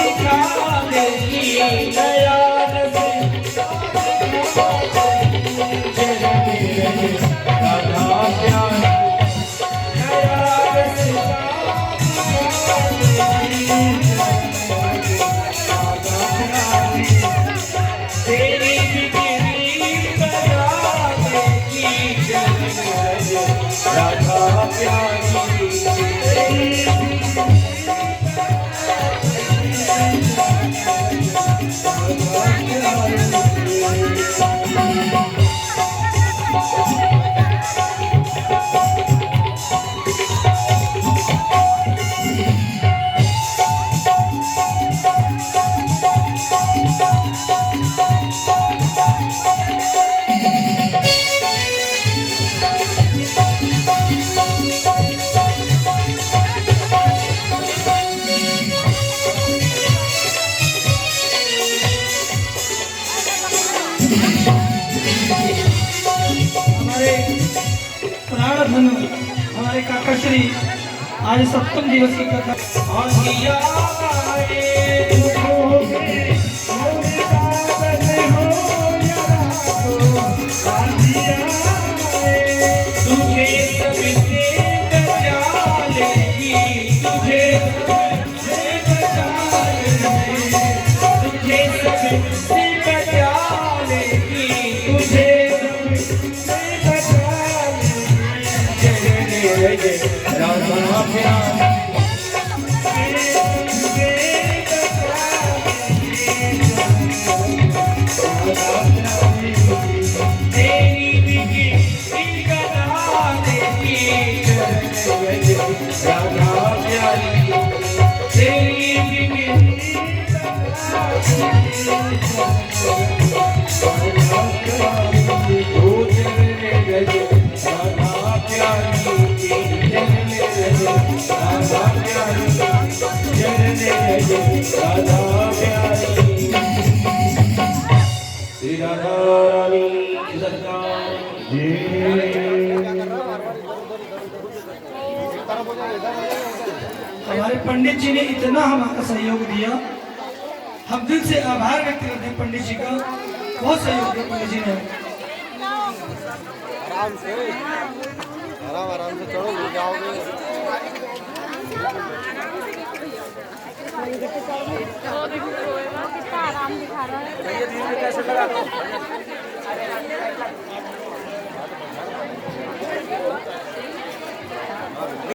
दिखा देगी नयान से राधा प्यारी नयान से तेरी बिगड़ी बजा देगी राधा प्यारी हमारे प्राणधन हमारे काका श्री आज सप्तम दिवस की कथा तुझे सबसे बचा लेगी तुझे बचा लेगी तुझे सबसे बचा लेगी तुझे सबसे बचा लेगी राधा प्यारी तेरी बिगड़ी बजा देगी राधा प्यारी तेरी बिगड़ी ओ चलने लगे राधा प्यारी चलने लगे राधा प्यारी चलने लगे राधा प्यारी श्री राधा रानी की सरकार हमारे पंडित जी ने इतना हमारा सहयोग दिया, हम दिल से आभार व्यक्त करते हैं पंडित जी का, बहुत सहयोग दिया पंडित जी ने। आराम से चढ़ो, गिर जाओगे। कितना आराम दिखा रहा है।